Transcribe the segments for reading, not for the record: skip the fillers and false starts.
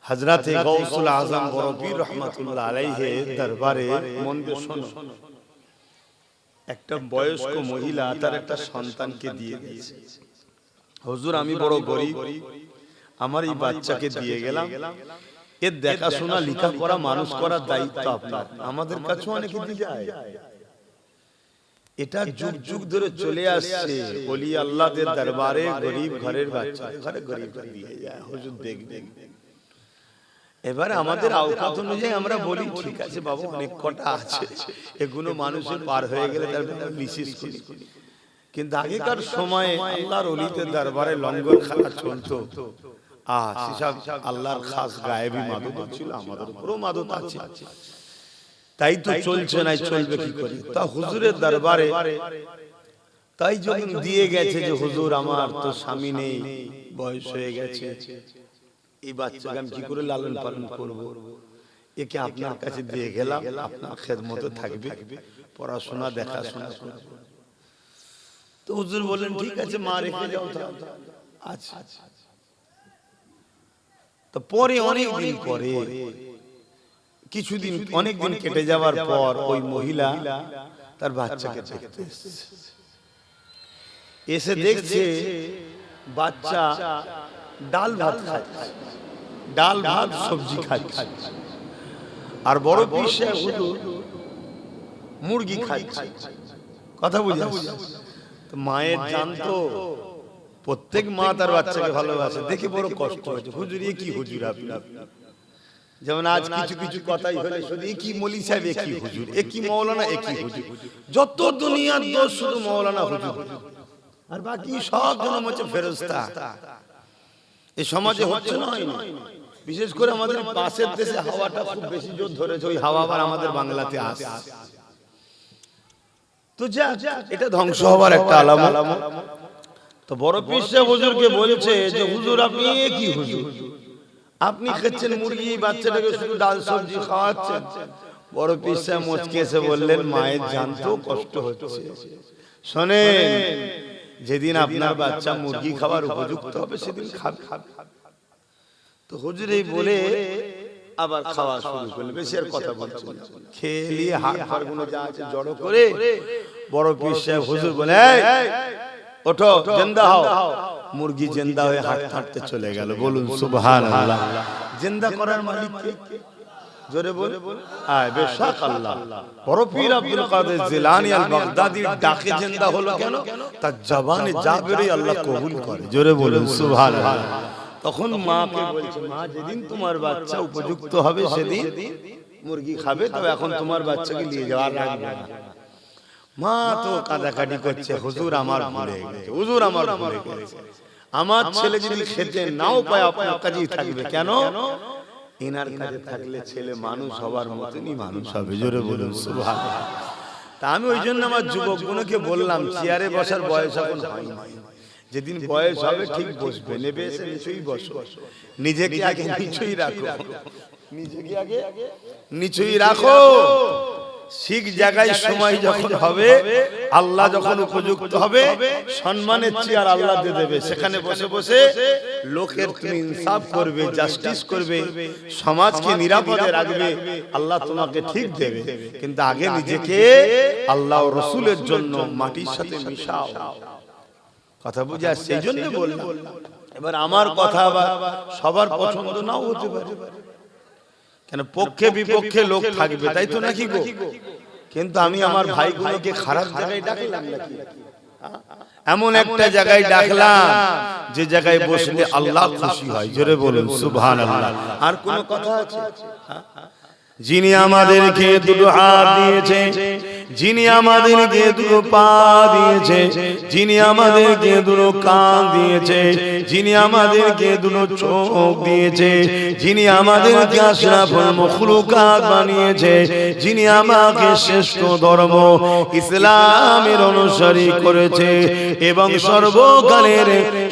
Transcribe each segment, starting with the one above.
হযরতে গাউসুল আযম বড় পীর রহমাতুল্লাহ আলাইহি দরবারে মন দিয়ে শোনো, একটা বয়স্ক মহিলা তার একটা সন্তানকে দিয়ে দিয়েছে। হুজুর আমি বড় গরীব, আমার এই বাচ্চাকে দিয়ে গেলাম, এর দেখাশোনা লেখাপড়া মানুষ করার দায়িত্ব আপনার। আমাদের কাছে অনেকে দিয়ে যায়, এটা যুগ যুগ ধরে চলে আসছে। ওলি আল্লাহদের দরবারে গরীব ঘরের বাচ্চা ঘরে গরীব দিয়ে যায়, হুজুর দেখবেন। এবারে আমাদের আওকাত অনুযায়ী আমরা বলি ঠিক আছে বাবা, অনেক কটা আছে, এগুলো মানুষের পার হয়ে গেলে তার বিশেষ করি। কিন্তু আগেকার সময়ে আল্লাহর ওলিদের দরবারে লঙ্গর খেলা চলতো। সেসব আল্লাহর খাস গায়েবী মাদত ছিল, আমাদের উপরও মাদত আছে, তাই তো চলছে না, চলবে কি করে? তা হুজুরের দরবারে তাই যখন দিয়ে গেছে যে হুজুর আমার তো স্বামী নেই, বয়স হয়ে গেছে, এই বাচ্চাকে আমি কি করে লালন পালন করব? একে আপনার কাছে দিয়ে গেলাম, আপনার খেদমতে থাকবে, পড়াশোনা দেখাশোনা করবে। তো হুজুর বললেন ঠিক আছে মা রেখে যাও। আচ্ছা। তো পরে অনেকদিন পরে, কিছুদিন অনেকদিন কেটে যাওয়ার পর ওই মহিলা তার বাচ্চাকে দেখতে এসে দেখছে বাচ্চা ডাল ভাত খাচ্ছে, ডাল ভাত সবজি খাচ্ছে, আর বড় পিসে হুজুর মুরগি খাচ্ছে। কথা বুঝা? তো মায়ের জানতো, প্রত্যেক মা তার বাচ্চাকে ভালোবাসে, দেখে বড় কষ্ট হয়েছে। হুজুর এ কি হুজুর আপনি? যেমন আজ কিছু কিছু কথাই হলে শুধু এ কি মৌলী সাহেব, এ কি হুজুর, এ কি মাওলানা, এ কি হুজুর, যত দুনিয়ার দোষ শুধু মাওলানা হুজুর, আর বাকি সব জনম হচ্ছে ফেরেশতা। এই সমাজে হচ্ছে না, বিশেষ করে আমাদের পাশের দেশে হাওয়াটা খুব বেশি জোর ধরেছে, ওই হাওয়া আবার আমাদের বাংলাতে আসে। তো যা এটা ধ্বংস হওয়ার একটা আলামত। তো বড় পীর সাহেব হুজুরকে বলছে যে হুজুর আপনি কি হুজুর, আপনি খাচ্ছেন মুরগি, বাচ্চাটাকে শুধু ডাল সবজি খাওয়াচ্ছেন। বড় পীর সাহেব মুচকে এসে বললেন মায়ের জানতো কষ্ট হচ্ছে, শোনেন যেদিন আপনার বাচ্চা মুরগি খাওয়ার উপযুক্ত হবে সেদিন খাবে। তো হুজুর এই বলে আবার খাওয়া শুরু করলেন, বেশি আর কথা বলছেন না। খেয়ে নিয়ে হাত ফাড়গুলো যা আছে জড়ো করে বড় পীর সাহেব হুজুর বলে ওঠো জিন্দা হও। মুরগি জিন্দা হয়ে হাঁটতে চলে গেল। বলুন সুবহানাল্লাহ। জিন্দা করার মালিক কে? জোরে বল। বেশক আল্লাহ। বড় পীর আব্দুল কাদের জিলানী আল বাগদাদী ডাকে জিন্দা হলো কেন? তার জবানে যা বেরোয় আল্লাহ কবুল করে। জোরে বলুন সুবহানাল্লাহ। তখন মাকে বলছে মা যেদিন তোমার বাচ্চা উপযুক্ত হবে সেদিন মুরগি খাবে, তো এখন তোমার বাচ্চাকে নিয়ে যাও, আর রাখবে না। মা তো কাঁদাকাটি করছে, হুজুর আমার ভুলে গেছে, হুজুর আমার ভুলে গেছে, আমার ছেলে যদি খেতে নাও পায় আপনার কাছেই থাকবে। কেন? এনার কাছে থাকলে ছেলে মানুষ হবার মতনই মানুষ হবে। জোরে বলুন সুবহানাল্লাহ। তা আমি ওই জন্য আমার যুবকগুলোকে বললাম চেয়ারে বসার বয়স এখন হয়নি, যেদিন বয়স হবে ঠিক বসবে, নেবে এসে নিচুই বসো, নিজেকে আগে নিচুই রাখো, নিজেকে আগে নিচুই রাখো। ঠিক জায়গায় সময় যখন হবে, আল্লাহ যখন উপযুক্ত হবে, সম্মানের চেয়ার আল্লাহ দিয়ে দেবে, সেখানে বসে বসে লোকের তুমি ইনসাফ করবে, জাস্টিস করবে, সমাজকে নিরাপদে রাখবে, আল্লাহ তোমাকে ঠিক দেবে। কিন্তু আগে নিজেকে আল্লাহ ও রাসূলের জন্য মাটির সাথে মিশাও। কথা বুঝে আসছে? এই জন্য বললাম। এবার আমার কথা সবার পছন্দ নাও হতে পারে, কেন পক্ষে বিপক্ষে লোক থাকবে, তাই তো নাকি গো? কিন্তু আমি আমার ভাইগুলোকে খারাপ জায়গায় ডাকলাম নাকি? এমন একটা জায়গায় ডাকলাম যে জায়গায় বসলে আল্লাহ খুশি হয়। জোরে বলুন সুবহানাল্লাহ। আর কোন কথা আছে? যিনি আমাদেরকে দুটো হাত দিয়েছে, যিনি আমাদেরকে দুটো পা দিয়েছে, যিনি আমাদেরকে দুটো কান দিয়েছে, যিনি আমাদেরকে দুটো চোখ দিয়েছে, যিনি আমাদেরকে আশরাফুল মাখলুকাত বানিয়েছে, যিনি আমাকে শ্রেষ্ঠ ধর্ম ইসলামের অনুসারী করেছে এবং সর্বকালের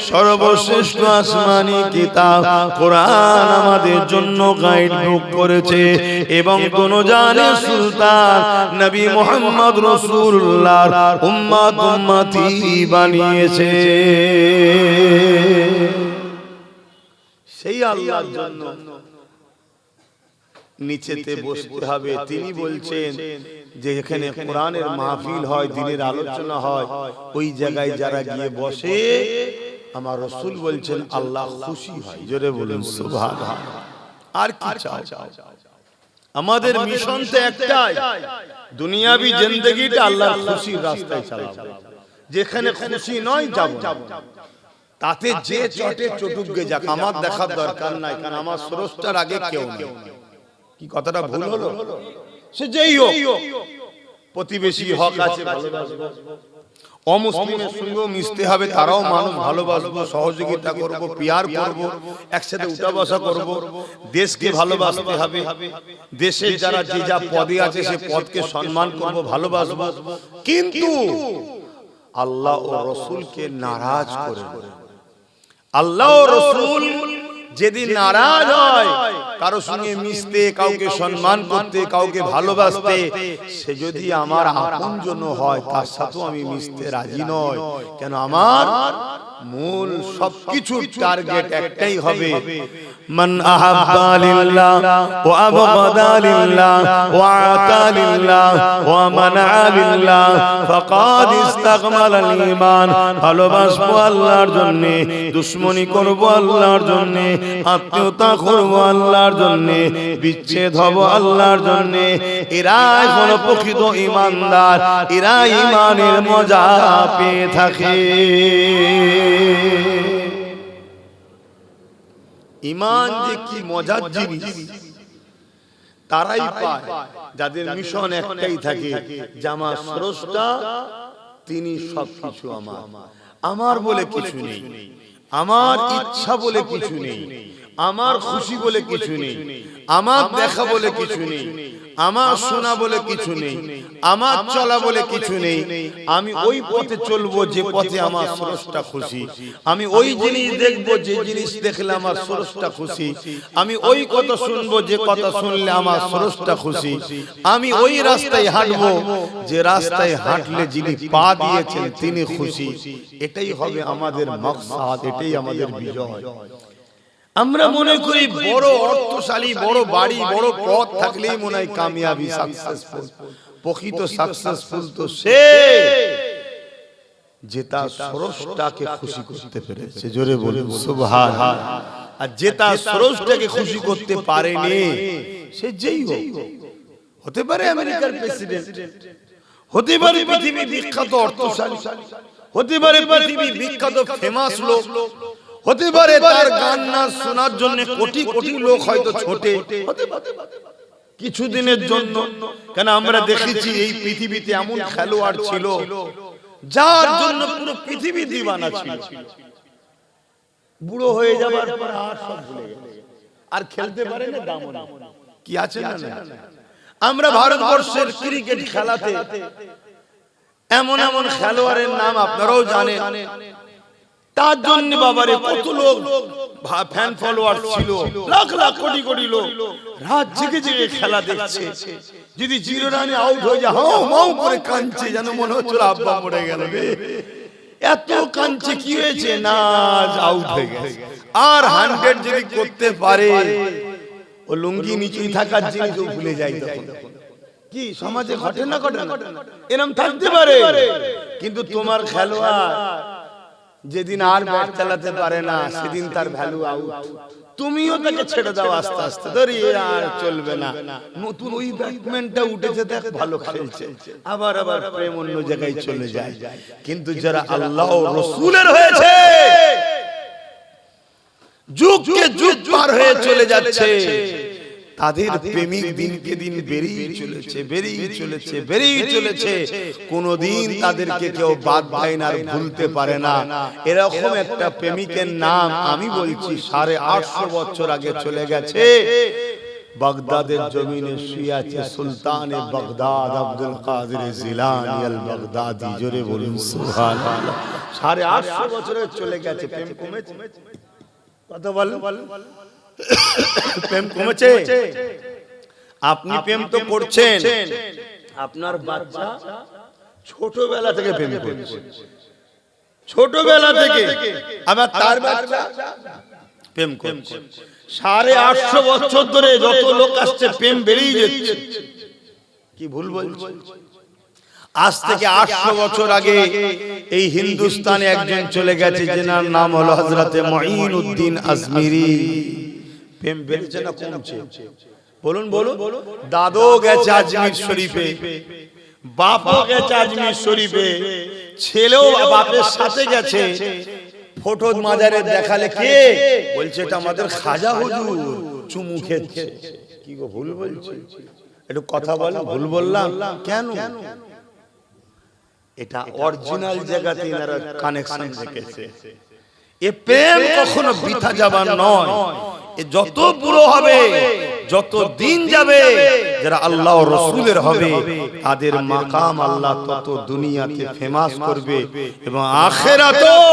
সর্বশ্রেষ্ঠ আসমানি কিতাব কোরআন আমাদের জন্য গাইড বুক করেছে এবং দুনিয়ার সুলতান নবী মুহাম্মদ রাসূলুল্লাহর উম্মত উম্মতি বানিয়েছে। সেই আল্লাহর জন্য নিচেতে বসতে হবে। তিনি বলছেন যে এখানে কোরআনের মাহফিল হয়, দ্বীনের আলোচনা হয়, ওই জায়গায় যারা গিয়ে বসে আমার রাসূল বলছেন আল্লাহ খুশি হয়। জোরে বলুন সুবহানাল্লাহ। আর কি চাও? আমাদের মিশন তো একটাই, দুনিয়াবি জিন্দেগিটা আল্লাহর খুশির রাস্তায় চালাবো। যেখানে খুশি নয় যাব, তাতে যে চটে চটুকে যাক, আমার দেখার দরকার নাই, কারণ আমার স্রষ্টার আগে কেউ নেই। কি কথাটা ভুল হলো? সে যেই হোক, প্রতিবেশী হক আছে ভালোবাসবো, অমুসলিমের সঙ্গেও মিশতে হবে, তারাও মানুষ ভালোবাসবো, সহযোগিতা করব, পিয়ার করব, একসাথে উঠা বসা করব, দেশকে ভালোবাসতে হবে, দেশের যারা যে যা পদে আছে সে পদকে সম্মান করব, ভালোবাসবো, কিন্তু আল্লাহ ও রাসূলকে নারাজ করে। আল্লাহ ও রাসূল যেদিন নারাজ হয় কারো সঙ্গে মিশতে, কাউকে সম্মান করতে, কাউকে ভালোবাসতে, সে যদি আমার আপনজন হয় তার সাথেও আমি মিশতে রাজি নই। কেন? আমার মূল সবকিছুর টার্গেট একটাই হবে, মান আহাব্বা লিল্লাহ ওয়া আবগাদা লিল্লাহ ওয়া আতা লিল্লাহ ওয়া মানা লিল্লাহ ফাকাদ ইস্তাকমালাল ঈমান। ভালোবাসবো আল্লাহর জন্য, দুশমনি করব আল্লাহর জন্য, আত্মীয়তা করব আল্লাহর জন্য, বিচ্ছেদ হব আল্লাহর জন্য, এরাই হলো প্রকৃত ঈমানদার, এরা ঈমানের মজা পেয়ে থাকে। ঈমান যে কি মজার জিনিস তারাই পায় যাদের মিশন একটাই থাকে, যে আমার স্রষ্টা তিনি সবকিছু আমার, আমার বলে কিছু নেই, আমার ইচ্ছা বলে কিছু নেই, আমার খুশি বলে কিছু নেই, আমার দেখা বলে কিছু নেই, আমার শোনা বলে কিছু নেই, আমার চলা বলে কিছু নেই। আমি ওই পথে চলবো যে পথে আমার স্রষ্টা খুশি, আমি ওই জিনিস দেখবো যে জিনিস দেখলে আমার স্রষ্টা খুশি, আমি ওই কথা শুনবো যে কথা শুনলে আমার স্রষ্টা খুশি, আমি ওই রাস্তায় হাঁটবো যে রাস্তায় হাঁটলে যিনি পা দিয়েছেন তিনি খুশি। এটাই হবে আমাদের মাকসাদ, এটাই আমাদের বিজয়। আমরা মনে করি বড় অর্থশালী, বড় বাড়ি, বড় পদ থাকলেই মনে হয় কামিয়াবি, সাকসেসফুল। প্রকৃত সাকসেসফুল তো সে যে তার স্রষ্টাকে খুশি করতে পেরেছে। জোরে বলুন সুবহানাল্লাহ। আর যে তার স্রষ্টাকে খুশি করতে পারেনি, সে যেই হোক, হতে পারে আমেরিকার প্রেসিডেন্ট, হতে পারে পৃথিবীর বিখ্যাত অর্থশালী, হতে পারে পৃথিবীর বিখ্যাত ফেমাস লোক, হতে পারে তার গান নাচ শোনার জন্য কোটি কোটি লোক হয়তো ছোটে, কিছুদিনের জন্য। কেন? আমরা দেখেছি এই পৃথিবীতে এমন খেলোয়াড় ছিল যার জন্য পুরো পৃথিবী দিওয়ানা ছিল, বুড়ো হয়ে যাবার পর আর সব ভুলে গেছে, আর খেলতে পারে না, দাম কি আছে না। আমরা ভারতবর্ষের ক্রিকেট খেলাতে এমন এমন খেলোয়াড়ের নাম আপনারাও জানেন, তার জন্য বাবারে কত লোক ফ্যান ফলোয়ার ছিল, লাখ লাখ কোটি কোটি লোক রাত জেগে জেগে খেলা দেখছে। যদি 0 রানে আউট হয়ে যায় হাউ মাউ করে কাঁদছে, যেন মনে হচ্ছে আব্বা মরে গেল রে, এত কাঁদছে। কি হয়েছে? না, আউট হয়ে গেছে। আর 100 যদি করতে পারে, ও লুঙ্গি নিচেই থাকার জিনিসও ভুলে যায়। তখন কি সমাজে ঘটে না, ঘটে না, এরকম থাকতে পারে। কিন্তু তোমার খেলোয়াড় যেদিন আর ব্যাট চালাতে পারে না, সেদিন তার ভ্যালু আউট। তুমিও তাকে ছেড়ে দাও আস্তে আস্তে, ধরি আর চলবে না। নতুন ওই ব্যাটম্যানটা উঠেছে, দেখ ভালো খেলছে, আবার আবার প্রেম অন্য জায়গায় চলে যায়। কিন্তু যারা আল্লাহ ও রাসূলের হয়েছে, যুগকে যুগ পার হয়ে চলে যাচ্ছে, তাদের প্রেমিক দিনকে দিন বেড়েই চলেছে, বেড়েই চলেছে, বেড়েই চলেছে। কোনদিন তাদেরকে কেউ বাদ দেয় না, আর ভুলতে পারে না। এরকম একটা প্রেমিকের নাম আমি বলছি 850 বছর আগে চলে গেছে। বাগদাদের জমিনে শুয়ে আছে সুলতানে বাগদাদ আব্দুল কাদের জিলানী আল বাগদাদি। জোরে বলুন সুবহানাল্লাহ। 850 বছরে চলে গেছে। প্রেম কমেছে? কথা বল, প্রেম কমেছে? আপনি প্রেম তো করছেন, আপনার বাচ্চা ছোটবেলা থেকে প্রেম করছে, ছোটবেলা থেকে। আবার তার বাচ্চা প্রেম করছে। 850 বছর ধরে যত লোক আসছে প্রেম বেরিয়ে যাচ্ছে। কি ভুল বলছি? আজ থেকে 800 বছর আগে এই হিন্দুস্তানে একজন চলে গেছে, যেনার নাম হলো হযরতে মুঈনুদ্দিন আজমিরি। প্রেম বেড়েছে না কমছে? বলুন বলুন। দাদু গেছে আজমির শরীফে, বাপও গেছে আজমির শরীফে, ছেলেও বাপের সাথে গেছে। ফটো মাজারে দেখালে কে বলছে এটা আমাদের খাজা হুজুর, চুমু খেচ্ছে। কি গো ভুল বলছি? একটু কথা বলেন, ভুল বললাম কেন? এটা অরিজিনাল জায়গাতে এনারা কানেকশন রেখেছে। এ প্রেম কখনো বৃথা যাবার নয়। এ যত পুরো হবে, যত দিন যাবে, যারা আল্লাহ ও রাসূলের হবে তাদের মাকাম আল্লাহ তত দুনিয়াতে ফেমাস করবে এবং আখিরাতেও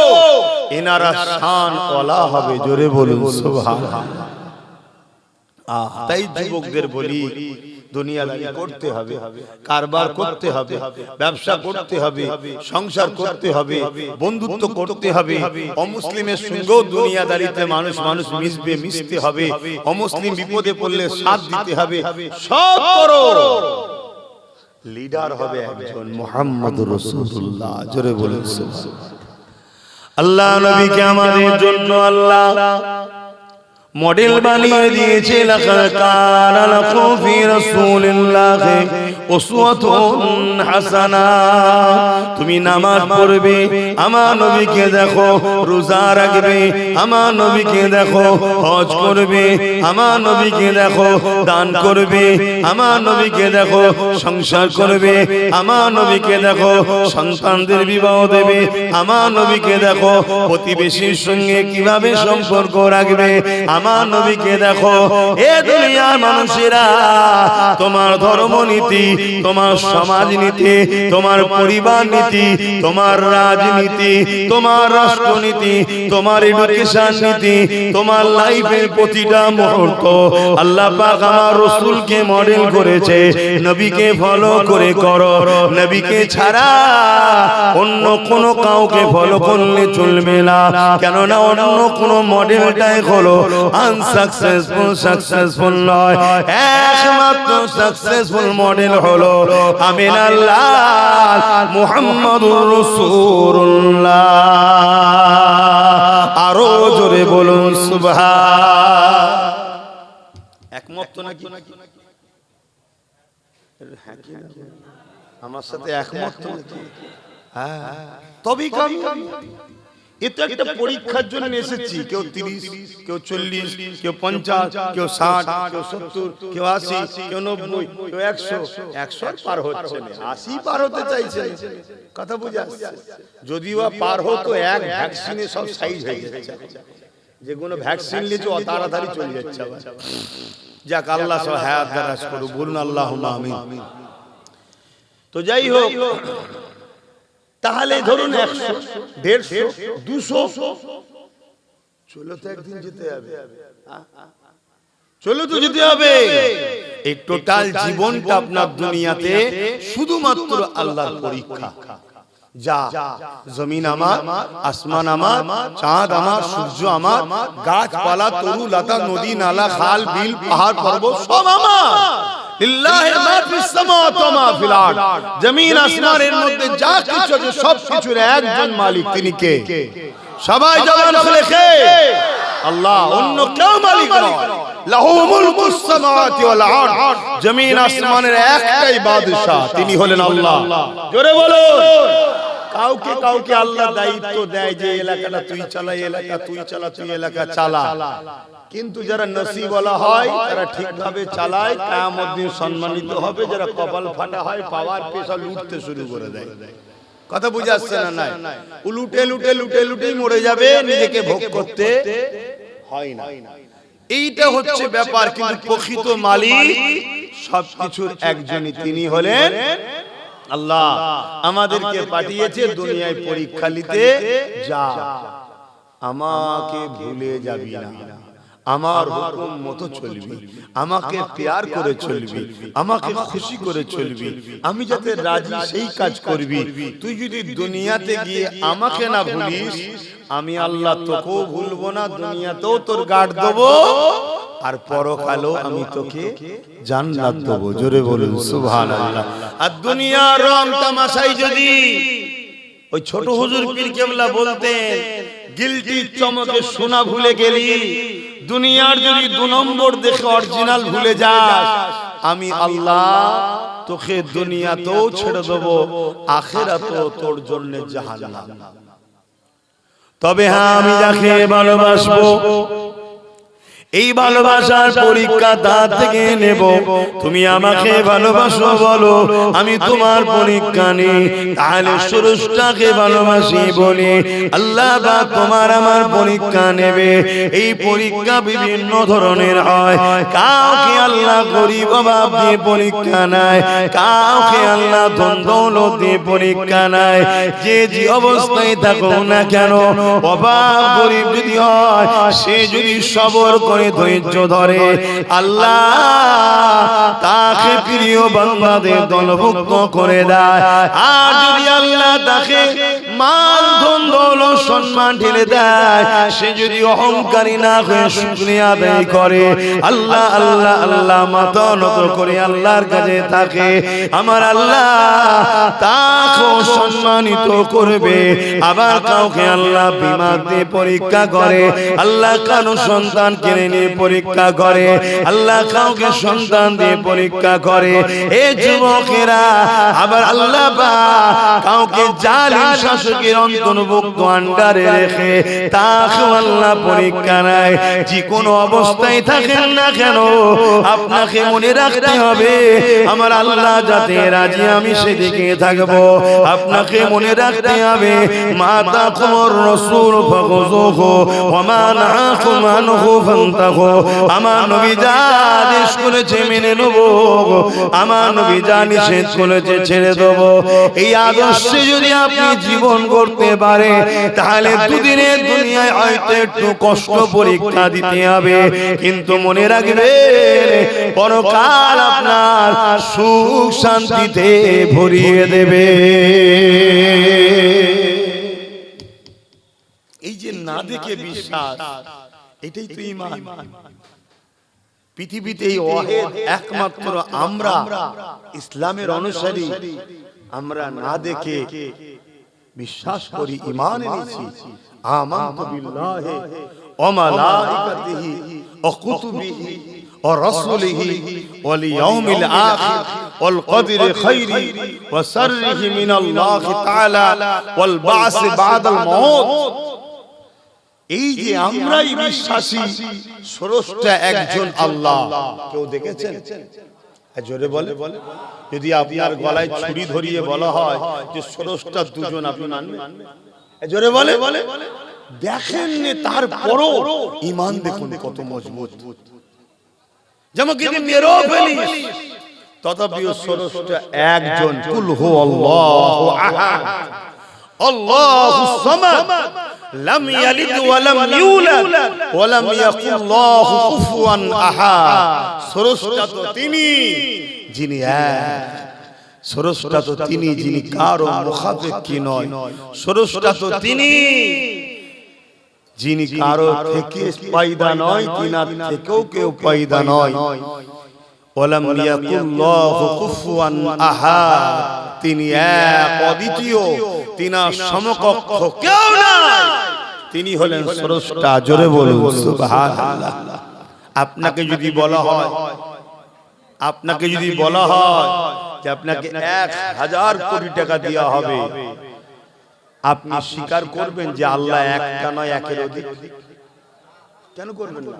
এনারা শান ওয়ালা হবে। জোরে বলুন সুবহানাল্লাহ। তাই যুবকদের বলি, দুনিয়াদারি করতে হবে, কারবার করতে হবে, ব্যবসা করতে হবে, সংসার করতে হবে, বন্ধুত্ব করতে হবে। অমুসলিমের সঙ্গেও দুনিয়াদারিতে মানুষ মিশবে, মিশতে হবে। অমুসলিম বিপদে পড়লে সাথ দিতে হবে। সব করো, লিডার হবে একজন মুহাম্মদুর রাসূলুল্লাহ। জোরে বলুন সুবহানাল্লাহ। আল্লাহ নবীকে আমাদের জন্য আল্লাহ মডেল বানিয়ে দিয়েছে। লাকাদ কানা লাকুম ফি রাসূলিল্লাহি উসওয়াতুন হাসানা। তুমি নামাজ পড়বে, আমার নবীকে দেখো। রোজা রাখবে, আমার নবীকে দেখো। হজ করবে, আমার নবীকে দেখো। দান করবে, আমার নবীকে দেখো। সংসার করবে, আমার নবীকে দেখো। সন্তানদের বিবাহ দেবে, আমার নবীকে দেখো। প্রতিবেশীর সঙ্গে কিভাবে সম্পর্ক রাখবে, আমার নবীকে দেখো। এ দুনিয়ার মানুষেরা, তোমার ধর্মনীতি, তোমার সমাজনীতি, তোমার পরিবার নীতি, তোমার রাজনীতি, তোমার রাষ্ট্রনীতি, তোমার এডুকেশন নীতি, তোমার লাইফের প্রতিটা মুহূর্ত আল্লাহ পাক আমার রাসূলকে মডেল করেছে। নবীকে ফলো করে করো। নবীকে ছাড়া অন্য কোন কাউকে ফলো করলে চলবে না। কেননা অন্য কোন মডেলটাই হলো সাকসেসফুল নয়। একমাত্র সাকসেসফুল মডেল হলো আমিনাল্লাহ মুহাম্মাদুর রাসূলুল্লাহ। আরো জোরে বলুন সুবহান। একমত তো নাকি? আমার সাথে একমত তো নাকি? হ্যাঁ, তবেই কামিয়াবি। এটা একটা পরীক্ষার জন্য এসেছি। কেউ 30, কেউ 40, কেউ 50, কেউ 60, কেউ 70, কেউ 80, কেউ 90, কেউ 100। 100 পার হচ্ছে না, 80 পার হতে চাইছে। কথা বুঝে আসছে? যদিও পার হতো, এক ভ্যাকসিনে সব সাইজ হয়ে যাচ্ছে। যেগুলো ভ্যাকসিন নিয়েছে তাড়াতাড়ি চলে যাচ্ছে। যাক, আল্লাহ সব হায়াত দারাজ করুক। বলুন আল্লাহুম্মা আমিন। তো যাই হোক, তাহলে ধরুন 100, 150, 200 চলো তো একদিন যেতে হবে। চলো তো যেতে হবে। এই টোটাল জীবনটা আপনার দুনিয়াতে শুধুমাত্র আল্লাহর পরীক্ষা। যা জমিন আমার, আসমান আমার, চাঁদ আমার, সূর্য আমার, গাছপালা, তরু লতা, নদী নালা, খাল বিল, পাহাড় পর্বত সব আমার। লিল্লাহি মা ফিস সামাওয়াতি ওয়া মা ফিল আরদ। জমিন আসমানের মধ্যে যা কিছু আছে সব কিছুর একজন মালিক। তিনি কে? সবাই জবান খুলে কে? আল্লাহ, অন্য কেউ মালিক নয়। লাহু মুলকুস সামাওয়াতি ওয়াল আরদ। জমিন আসমানের একটাই বাদশা, তিনি হলেন আল্লাহ। জোরে বলুন। কাউকে কাউকে আল্লাহ দায়িত্ব দেয় যে এলাকাটা তুই চালা, এলাকা তুই চালা, তুই এলাকা চালা। কিন্তু যারা নসিবওয়ালা হয় তারা ঠিকভাবে চালায়, কিয়ামত দিন সম্মানিত হবে। যারা কপাল ফাটা হয়, পাওয়ার পেশা লুটতে শুরু করে দেয়। কথা বুঝে আসছে না? নাই, লুটে লুটে লুটে লুটেই মরে যাবে, নিজেকে ভোগ করতে হয় না। এইটা হচ্ছে ব্যাপার। কিন্তু প্রকৃত মালিক সবকিছুর একজনই, তিনি হলেন আল্লাহ। আমাদেরকে পাঠিয়েছে দুনিয়ায় পরীক্ষা নিতে। যা, আমাকে ভুলে যাবি না, আমার হুকুম মতো চলবি, আমাকে প্যার করে চলবি, আমাকে খুশি করে চলবি, আমি যাতে রাজি সেই কাজ করবি। তুই যদি দুনিয়াতে গিয়ে আমাকে না ভুলিস, আমি আল্লাহ তোকেও ভুলবো না, দুনিয়াতেও তোর গার্ড দেবো, আর পরকালেও আমি তোকে জান্নাত দেবো। জোরে বলুন সুবহানাল্লাহ। আর দুনিয়ার রং তামাশাই যদি ওই ছোট হুজুর পীর কেবলা বলতেন, গিলটি চমকে সোনা ভুলে গেলি, দুনিয়ার যদি 2 নম্বর দেখে অরিজিনাল ভুলে যাস, আমি আল্লাহ তোকে দুনিয়াতেও ছেড়ে দেবো, আখিরাতেও তোর জন্য জাহান্নাম। তবে হ্যাঁ, আমি যাকে ভালোবাসবো এই ভালোবাসার পরীক্ষা তার থেকে নেব। তুমি আমাকে ভালোবাসো বলো, আমি তোমার পরীক্ষা নিই। তাহলে স্রষ্টাকে ভালোবাসি বলি, আল্লাহ বা তোমার আমার পরীক্ষা নেবে। এই পরীক্ষা বিভিন্ন ধরনের হয়। কাউকে আল্লাহ গরিব অভাব দিয়ে পরীক্ষা নেয়, কাউকে আল্লাহ ধন দৌলত দিয়ে পরীক্ষা নেয়। যে অবস্থায় থাকো না কেন, অভাব গরিব যদি হয়, সে যদি সবর করে ধৈর্য ধরে, আল্লাহ তাকে প্রিয় বান্দাদের দলভুক্ত করে দেয়। আর যদি আল্লাহ তাকে মাল ধন দৌলত সম্মান ঢেলে দেয়, সে যদি অহংকারী না হয়ে শুকরিয়া আদায় করে, আল্লাহ আল্লাহ আল্লাহ মাথা নত করে আল্লাহর কাছে থাকে, আমার আল্লাহ তাকে সম্মানিত করবে। আবার কাউকে আল্লাহ বিমা দিয়ে পরীক্ষা করে, আল্লাহ কারো সন্তান কিনে নিয়ে পরীক্ষা করে, আল্লাহ কাউকে সন্তান দিয়ে পরীক্ষা করে। এ যুবকেরা, আবার আল্লাহ কাউকে জালিম শাসকের অন্তর্ভুক্ত আন্ডারে রেখে তাকে আল্লাহ পরীক্ষা নেয়। যে কোনো অবস্থায় থাকেন না কেন, আপনাকে মনে রাখতে হবে, আমার আল্লাহ যাতে রাজি আমি সেদিকে থাকবো। আপনাকে মনে রাখতে হবে, মাতা কুমর রসুল ফাগুযুহু ওয়া মা নাহাকুম আনহু ফান্তাহু। আমার নবী যা আদেশ করেছে মেনে নেব, আমার নবী যা নিষেধ করেছে ছেড়ে দেব। এই আদর্শে যদি আপনি জীবন করতে পারে, তাহলে দুদিনের দুনিয়ায় হয়তো একটু কষ্ট পরীক্ষা দিতে হবে, কিন্তু মনে রাখবেন পরকাল আপনার সুখ শান্তিতে ভরিয়ে দেবে। এই যে না দেখে বিশ্বাস, এটাই তো ঈমান। পৃথিবীতে এই ওয়াহিদ একমাত্র আমরা ইসলামের অনুসারী, আমরা না দেখে বিশ্বাস করি, ঈমান এনেছি। আমানতু বিল্লাহি ওয়া মালাইকাতিহি ওয়া কুতুবিহি ওয়া রাসূলিহি ওয়াল ইয়াউমিল আখির ওয়াল কদরি খাইরি ওয়া শাররিহি মিনাল্লাহি তাআলা ওয়াল বা'স বা'দাল মাউত। এই যে আমরাই বিশ্বাসী, স্রষ্টা একজন আল্লাহ। কেউ দেখেছেন? জোরে বলে। যদি আপনার গলায় ছুরি ধরিয়ে বলা হয় যে স্রষ্টা দুজন, আপনি মানবেন? জোরে বলে। দেখেন তারপরও ঈমান দেখুন কত মজবুত। যেমন যদি মেরেও ফেলিস, তথাপিও স্রষ্টা একজন। কুল হু আল্লাহু আহাদ আল্লাহুস সামাদ লাম ইয়ালিদ ওয়া লাম ইউলাদ ওয়া লাম ইয়াকুল লাহু কুফুয়ান আহাদ। স্রষ্টা তো তিনি যিনি এক, স্রষ্টা তো তিনি যিনি কারো মুখাপেক্ষী নয়, স্রষ্টা তো তিনি যিনি কারো থেকে পয়দা নয়, তিনার থেকেও কেউ পয়দা নয়। ওয়া লাম ইয়াকুল লাহু কুফুয়ান আহাদ, তিনি এক, অদ্বিতীয়, তিনার সমকক্ষ কেউ নাই, তিনি হলেন স্রষ্টা। জোরে বলুন সুবহানাল্লাহ। আপনাকে যদি বলা হয় যে আপনাকে 1000 কোটি টাকা দেওয়া হবে, আপনি স্বীকার করবেন যে আল্লাহ একটা নয়, একের অধিক? কেন করবেন না?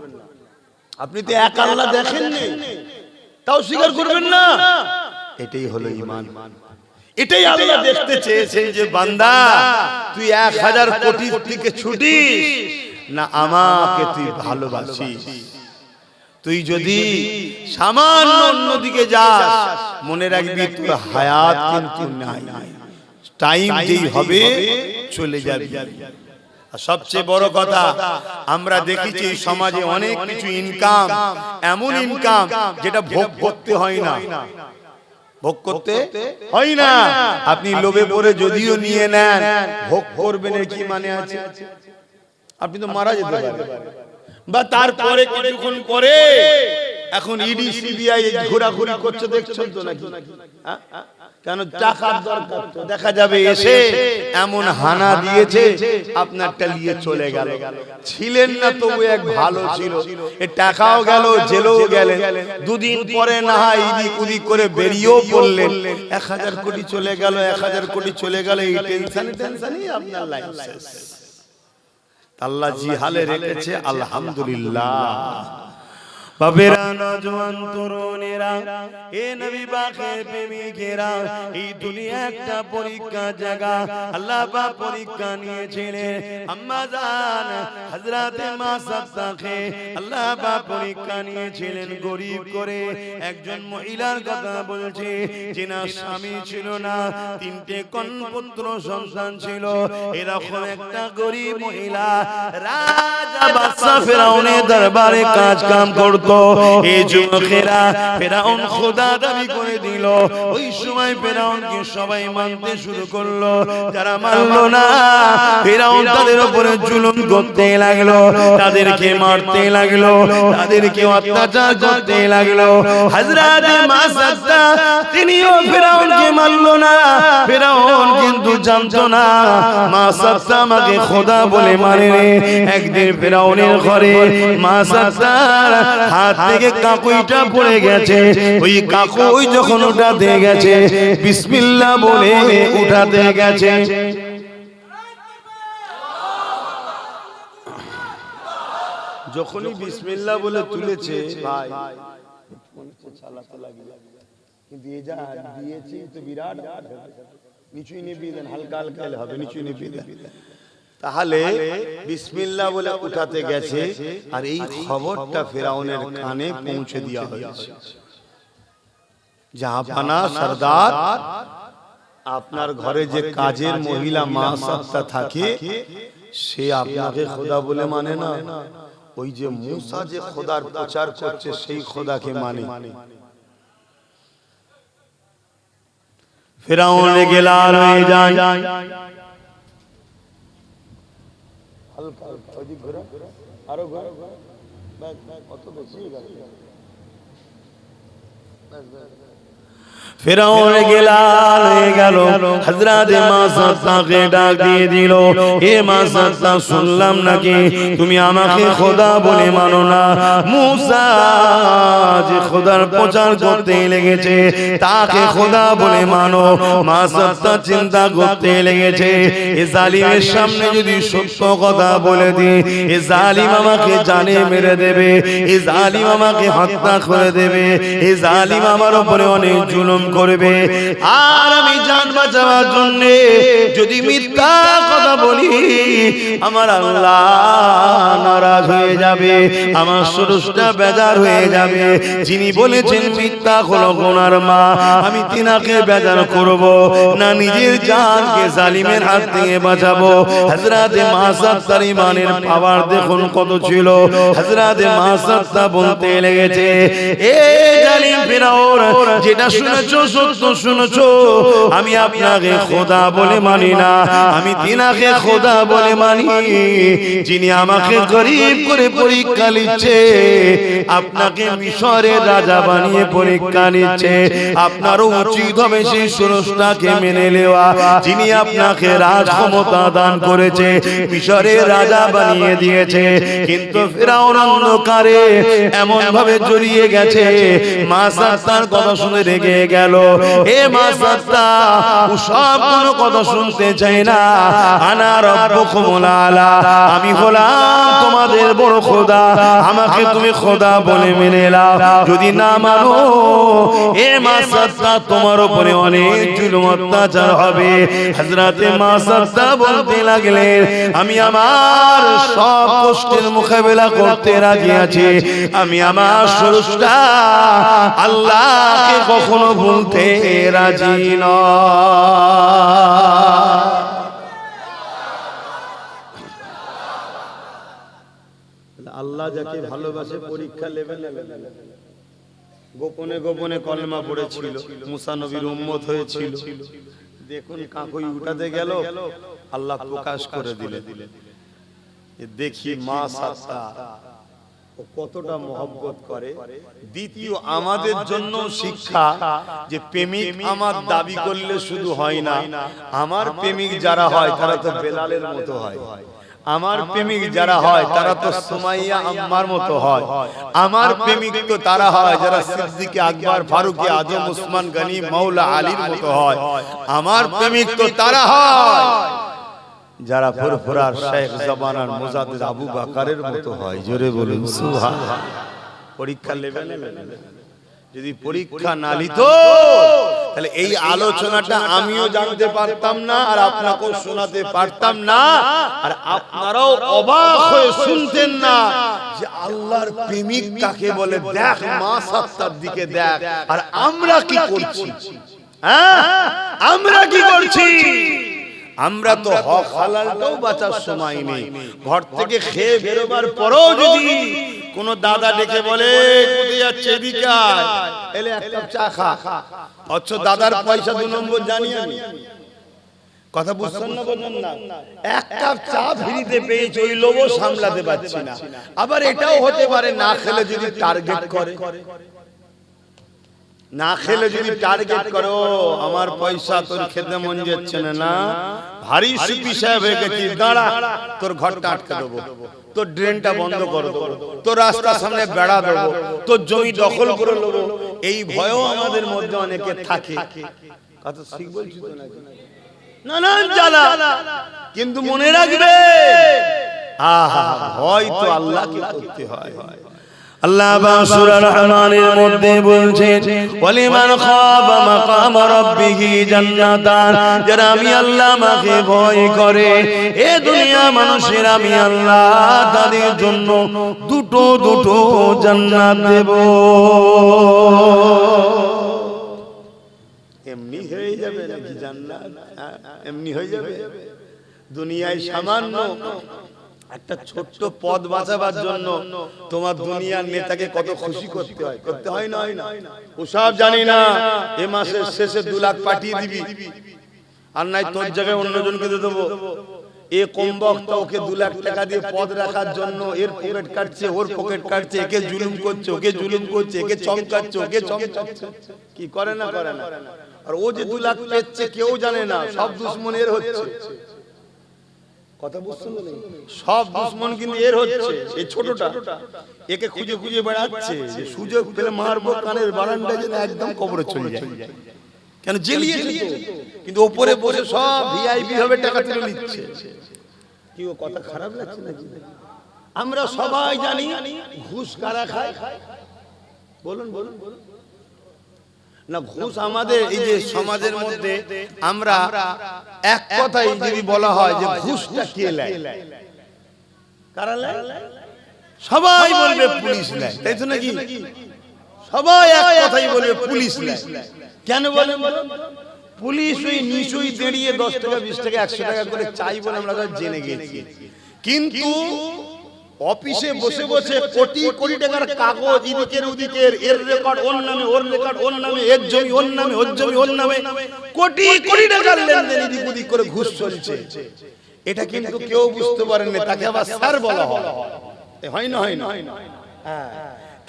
আপনি তো এক আল্লাহ দেখেননি, তাও স্বীকার করবেন না? এটাই হলো ঈমান। এটাই আল্লাহ দেখতে চেয়েছেন যে বান্দা, তুই 1000 কোটির দিকে ছুটিস না আমাকে তুই ভালোবাসিস। তুই যদি সামান্য অন্যদিকে যাস, মনে রাখবি তোর হায়াত কিন্তু নাই, টাইম যেই হবে চলে যাবে। সবচেয়ে বড় কথা আমরা দেখেছি সমাজে অনেক কিছু ইনকাম, এমন ইনকাম যেটা ভোগ করতে হয় না, ভোগ করতে হয় না। আপনি লোভে পড়ে যদিও নিয়ে নেন, ভোগ করবেন এর কি মানে আছে? আপনি তো মারা যেতে পারেন, বা তারপরে কিছুক্ষণ পরে এখন ইডি সিবিআই ঘোরাঘুরি করছে, দেখছেন তো নাকি? কেন টাকার দরকার, তো দেখা যাবে এসে এমন হানা দিয়েছে আপনারটা নিয়ে চলে গেল। ছিলেন না তবু এক ভালো ছিল, এ টাকাও গেল, জেলেও গেলেন, দুদিন পরে না হয় ইদিক উদিক করে বেরিয়েও পড়লেন, 1000 কোটি চলে গেল, 1000 কোটি চলে গেল, এই টেনশনই আপনার লাইফ শেষ। আল্লাহ জি হালে রেখেছে, আলহামদুলিল্লাহ। বাবেরা, নওজওয়ান তরুণেরা, এ নবী পাকের প্রেমিকেরা, এই দুনিয়া একটা পরীক্ষা জায়গা। আল্লাহ পাক পরীক্ষা নিয়েছিলেন আম্মা জান হযরতে মা সাদ্দাকে। আল্লাহ পাক পরীক্ষা নিয়েছিলেন গরীব করে একজন মহিলার কথা বলছে, যিনার স্বামী ছিল না, 3টে কন্যাপুত্র সন্তান ছিল। এরকম একটা গরীব মহিলা রাজা বাদশা ফেরাউনের দরবারে কাজ কাম করত। এই যুবকেরা ফেরাউন খোদা দাবি করে দিল। ওই সময় ফেরাউনকে সবাই মানতে শুরু করলো, যারা মানলো না ফেরাউন তাদের উপরে জুলুম করতে লাগলো, তাদেরকে মারতে লাগলো, তাদেরকে অত্যাচার করতে লাগলো। হযরত মা সাদ্দা তিনিও ফেরাউনকে মানলো না। ফেরাউন কিন্তু জানতো না মা সাদ্দা আমাকে খোদা বলে মানে। একদিন ফেরাউনের ঘরে মা সাদ্দার হাত থেকে কাকুইটা পড়ে গেছে। ওই কাকুই যখন উঠাতে গেছে, বিসমিল্লাহ বলে উঠাতে গেছে। যখনই বিসমিল্লাহ বলে তুলেছে, ভাই চালাতে লাগলো, কিন্তু এ যা দিয়েছি তো বিরাট, নিচুই নিবিয়ে দেন, হালকা হালকা হবে, নিচুই নিবিয়ে দেন। তাহলে বিসমিল্লাহ বলে উঠাতে গেছে, আর এই খবরটা ফেরাউনের কানে পৌঁছে দেওয়া হয়েছে। জাহাপানা সরদার, আপনার ঘরে যে কাজের মহিলা মা সাদ্দা থাকে, সে আপনাকে খোদা বলে মানে না, ওই যে মুসা যে খোদার প্রচার করছে সেই খোদাকে মানে। ফেরাউন রেগে লাল হয়ে যায়। হালকা ওদিক ঘোরা, আরো ঘোরা, অত বেশি ফেরাউন গেলাল হয়ে গেল। হযরত মা সাদ্দাকে ডাক দিয়ে দিল, হে মা সাদ্দা, শুনলাম নাকি তুমি আমাকে খোদা বলে মানো না। মুসা যে খোদার প্রচার করতে লেগেছে তাকে খোদা বলে মানো। মা সাদ্দা চিন্তা করতে লেগেছে, এ জালিমের সামনে যদি সত্য কথা বলে দিই, এ জালিম আমাকে জানে মেরে দেবে, এ জালিম আমাকে হত্যা করে দেবে, এ জালিম আমার উপরে অনেক জুলুম করবে, আর আমি জান বাঁচাবার জন্য যদি মিথ্যা কথা বলি আমার আল্লাহ নারাজ হয়ে যাবে, আমার স্রষ্টা বেজার হয়ে যাবে। যিনি বলেছেন মিথ্যা হলো গুনার মা, আমি তিনাকে বেজার করব না, নিজের জানকে জালিমের হাত থেকে বাঁচাবো। হযরতে মা সাদ্দার ইমানের পাওয়ার দেখুন কত ছিল। হযরতে মা সাদ্দা বলতে লেগেছে, এ জালিম ফেরাউন, যেটা শুনেছো সত্য শুনেছো, আমি আপনাকে খোদা বলে মানি না, আমি তিনাকে খোদা বলে মানি, যিনি আমাকে গরীব করে পরীক্ষা নিচ্ছে, আপনাকে মিশরের রাজা বানিয়ে পরীক্ষা নিচ্ছে। আপনারও উচিত হবে সেই স্রষ্টাকে মেনে নেওয়া, যিনি আপনাকে রাজ ক্ষমতা দান করেছে, মিশরের রাজা বানিয়ে দিয়েছে। কিন্তু ফেরাউন অন্ধকারে এমন ভাবে জড়িয়ে গেছে, মা সাদ্দার কথা শুনে রেগে গেল। এ মা সাদ্দা, সব কোনো কথা শুনতে চাই না, আনা রব্বুকুমুল আলা, আমি হলাম তোমাদের বড় খোদা, আমাকে তুমি খোদা বলে মেনে নাও। যদি না মানো এ মা সাদ্দা, তোমার উপরে অনেক জুলুম অত্যাচার হবে। হযরতে মা সাদ্দা বলতে লাগলেন, আমি আমার সব কষ্টের মোকাবেলা করতে রাজি আছি, আমি আমার স্রষ্টা আল্লাহকে কখনো ভুলতে রাজি নয়। আল্লাহ যাকে ভালোবাসে পরীক্ষা নেবে না, গোপনে গোপনে কলেমা পড়েছিল, মুসা নবীর উম্মত হয়েছিল। দেখুন কাকুই উঠাতে গেল, আল্লাহ প্রকাশ করে দিলেন, দেখি মা সাত্তা ও কতটা মহব্বত করে। দ্বিতীয় আমাদের জন্য শিক্ষা যে প্রেমিক আমার দাবি করলে শুধু হয় না, আমার প্রেমিক যারা হয় তারা তো বেলালের মতো হয়, আমার প্রেমিক যারা হয় তারা তো সুমাইয়া আম্মার মতো হয়, আমার প্রেমিক তো তারা হয় যারা সিদ্দিকে আকবর ফারুকে আজম উসমান গনি মাওলা আলীর মতো হয়, আমার প্রেমিক তো তারা হয় যারা ফুরফুরার শেখ জামানার মুজাদ্দিদ আবু বকরের মতো হয়। জোরে বলুন সুবহানাল্লাহ। পরীক্ষা নেবে না, যদি পরীক্ষা না নিত তাহলে এই আলোচনাটা আমিও জানতে পারতাম না আর আপনাকেও শোনাতে পারতাম না, আর আপনারাও অবাক হয়ে শুনতেন না যে আল্লাহর প্রেমিক কাকে বলে। দেখ মা সাত্তার দিকে দেখ, আর আমরা কি করছি? হ্যাঁ, আমরা কি করছি? আমরা তো হক হালালটাও বাঁচার সময় নেই। ঘর থেকে খেয়ে বেরোবার পরেও যদি কোন দাদা ডেকে বলে কোথায় যাচ্ছে এদিকে আয়, এলে এক কাপ চা খা, অথচ দাদার পয়সা 2 নম্বর জানি আমি। কথা বুঝছেন না? বলছেন না, এক কাপ চা ফ্রিতে পেয়েছি, ওই লোভও সামলাতে পারছি না। আবার এটাও হতে পারে না খেলে যদি টার্গেট করে, না খেলে যদি টার্গেট করো, আমার পয়সা তোর খেতে মন যাচ্ছে না, ভারী সুপি সাহেব হয়ে গেছিস, দাঁড়া, তোর ঘরটা আটকে দেবো, তোর ড্রেনটা বন্ধ করে দেবো, তোর রাস্তার সামনে বেড়া দেবো, তোর জমি দখল করে নেবো। এই ভয়ও আমাদের মধ্যে অনেকে থাকে। কথা ঠিক বলছি তো নাকি? নানান জ্বালা, কিন্তু মনে রাখবে আহা ভয় তো আল্লাহকে করতে হয়। আল্লাহ সূরা রহমানের মধ্যে বলছেন, ওয়ালিমান খাবা মাকাম রাব্বিহি জান্নাতান, যারা আমি আল্লাহ আমাকে ভয় করে, এ দুনিয়া মানুষের আমি আল্লাহ তাদের জন্য দুটো দুটো জান্নাত দেব। এমনি হয়ে যাবে নাকি জান্নাত? এমনি হয়ে যাবে? দুনিয়ায় সামান্য একটা ছোট্ট পদ বাঁচাবার জন্য তোমার দুনিয়ার নেতাকে কত খুশি করতে হয়, করতে হয় না? ওসব জানি না, এ মাসের শেষে 2 লাখ পাঠিয়ে দিবি, আর নাই তোর জায়গায় অন্যজনকে দিয়ে দেবো। এ কম বক্তা ওকে 2 লাখ টাকা দিয়ে পদ রাখার জন্য এর পকেট কাটছে, ওর পকেট কাটছে, একে জুলুম করছে, ওকে জুলুম করছে, একে চমকাচ্ছে, ওকে চমকাচ্ছে। কি করে না করে না? আর ও যে 2 লাখ পেচ্ছে কেউ জানে না, সব দুশমনের হচ্ছে। কথা বুঝছেন না? সব দুশমন কিন্তু এর হচ্ছে, এই ছোটটা একে খুঁজে খুঁজে বেড়াচ্ছে, যে সুযোগ পেলে মারবো, কানের বারান্দায় যেন একদম কবরে চলে যায়। কেন জেলিয়ে দিচ্ছে, কিন্তু উপরে বসে সব ভিআইপি ভাবে টাকা তুলে নিচ্ছে। কি ও কথা খারাপ লাগছে নাকি? আমরা সবাই জানি ঘুষ কারা খায়। বলুন বলুন বলুন না, ঘুষ আমাদের এই যে সমাজের মধ্যে আমরা এক কথাই যদি বলা হয় যে ঘুষটা কে নেয়, কারা নেয়, সবাই বলবে পুলিশ নেয়, তাই তো নাকি? সবাই এক কথাই বলবে পুলিশ নেয়। কেন বলেন? পুলিশ ওই নিচুই দাঁড়িয়ে 10 টাকা 20 টাকা 100 টাকা করে চাই বলে আমরা জেনে গেছি, কিন্তু অফিসে বসে বসে কোটি কোটি টাকার কাগজ এদিকের ওদিকের, এর রেকর্ড ওর নামে, ওর রেকর্ড ওর নামে, এর জমি ওর নামে, ওর জমি ওর নামে, কোটি কোটি টাকার লেনদেন এদিক ওদিক করে ঘুষ চলছে। এটা কিন্তু কেউ বুঝতে পারেন না, তাকে আবার স্যার বলা হয়। হয় না? হয় না?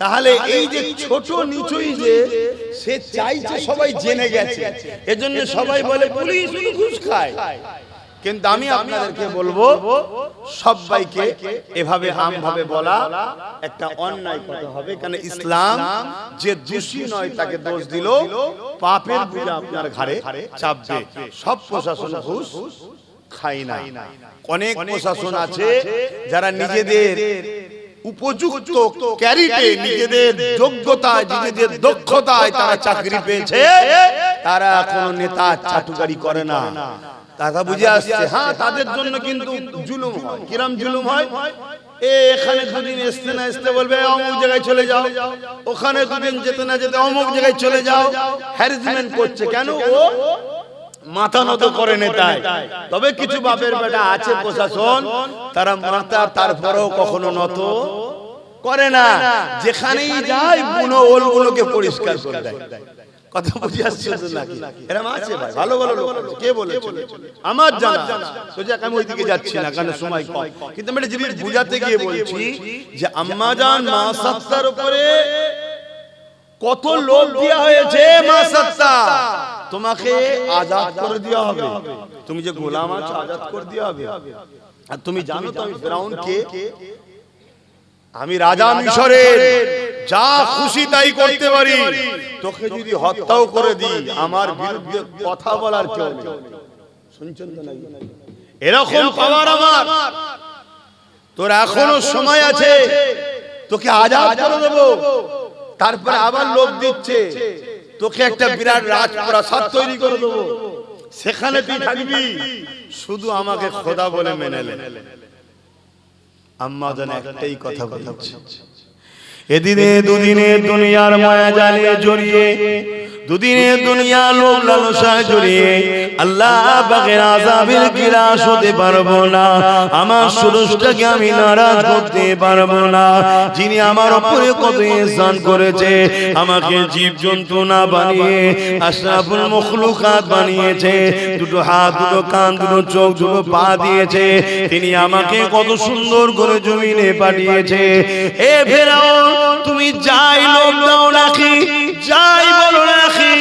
তাহলে এই যে ছোট নিচুই যে সে চাইছে সবাই জেনে গেছে, এজন্য সবাই বলে পুলিশ শুধু ঘুষ খায়। কিন্তু আমি আপনাদেরকে বলবো, সবাইকে এভাবে আমভাবে বলা একটা অন্যায় কথা হবে। কারণ ইসলাম যে দোষী নয় তাকে দোষ দিল, পাপের বোঝা আপনার ঘাড়ে চাপবে। সব প্রশাসন ঘুষ খায় না। অনেক প্রশাসন আছে যারা নিজেদের উপযুক্ত ক্যারিটে, নিজেদের যোগ্যতায়, নিজেদের দক্ষতায় তারা চাকরি পেয়েছে, তারা কোনো নেতা চাটুকারি করে না। তারা বুঝে আসছে, হ্যাঁ তাদের জন্য কিন্তু জুলুম হয়। কিরম জুলুম হয়? এখানে দুদিন আসতে না আসতে বলবে অমুক জায়গায় চলে যাও, ওখানে দুদিন যেতে না যেতে অমুক জায়গায় চলে যাও। হ্যারাসমেন্ট করছে কেন? ও মাথা নত করে নেতায়। তবে কিছু বাপের বেটা আছে প্রশাসন, তারা মাথা তারপরেও কখনো নত করে না, যেখানেই যায় বুনো ওলগুলোকে পরিষ্কার করে দেয়। কথা বুঝে আসছে তো নাকি? এরকম আছে ভাই, ভালো ভালো লোক আছে। কে বলেছে? আমার জানা। সোজা আমি ওইদিকে যাচ্ছি না কারণ সময় কম, কিন্তু আমি জিনিস বুঝাতে গিয়ে বলছি যে আম্মা জান মা সাত্তার উপরে কত লোভ দেওয়া হয়েছে। মা সাত্তা তোমাকে আজাদ করে দেওয়া হবে, তুমি যে গোলাম আছো আজাদ করে দেওয়া হবে। আর তুমি জানো তো আমি ফেরাউন কে? আমি রাজা মিশরের, যা খুশি তাই করতে পারি। তোকে যদি হত্যাও করে দিই আমার বিরুদ্ধে কথা বলার কেউ নেই। শুনছেন তো নাকি? এরকম পাওয়ার আমার। তোর এখনো সময় আছে, তোকে আজাদ করে দেব। তারপরে আবার লোভ দিচ্ছে তোকে একটা বিরাট রাজপ্রাসাদ তৈরি করে দেব, সেখানে তুই থাকবি, শুধু আমাকে খোদা বলে মেনে নে। আম্মা জান একটাই কথা বলছে, এদিনে দুদিনে দুনিয়ার মায়া জালে জড়িয়ে, দুদিনে দুনিয়া লোভ লালসায় জড়িয়ে আল্লাহ পাকের আযাবের গিরাস হতে পারবো না। আমার স্রষ্টাকে আমি নারাজ করতে পারবো না, যিনি আমার উপরে কত ইহসান করেছে। আমাকে জীবজন্তু না বানিয়ে আশরাফুল মখলুকাত বানিয়েছে, দুটো হাত, দুটো কান, দুটো চোখ, দুটো পা দিয়েছে। তিনি আমাকে কত সুন্দর করে জমিনে পাঠিয়েছে। এ ফেরাউন, তুমি যাই লোভ দাও নাকি, যাই বলো নাকি,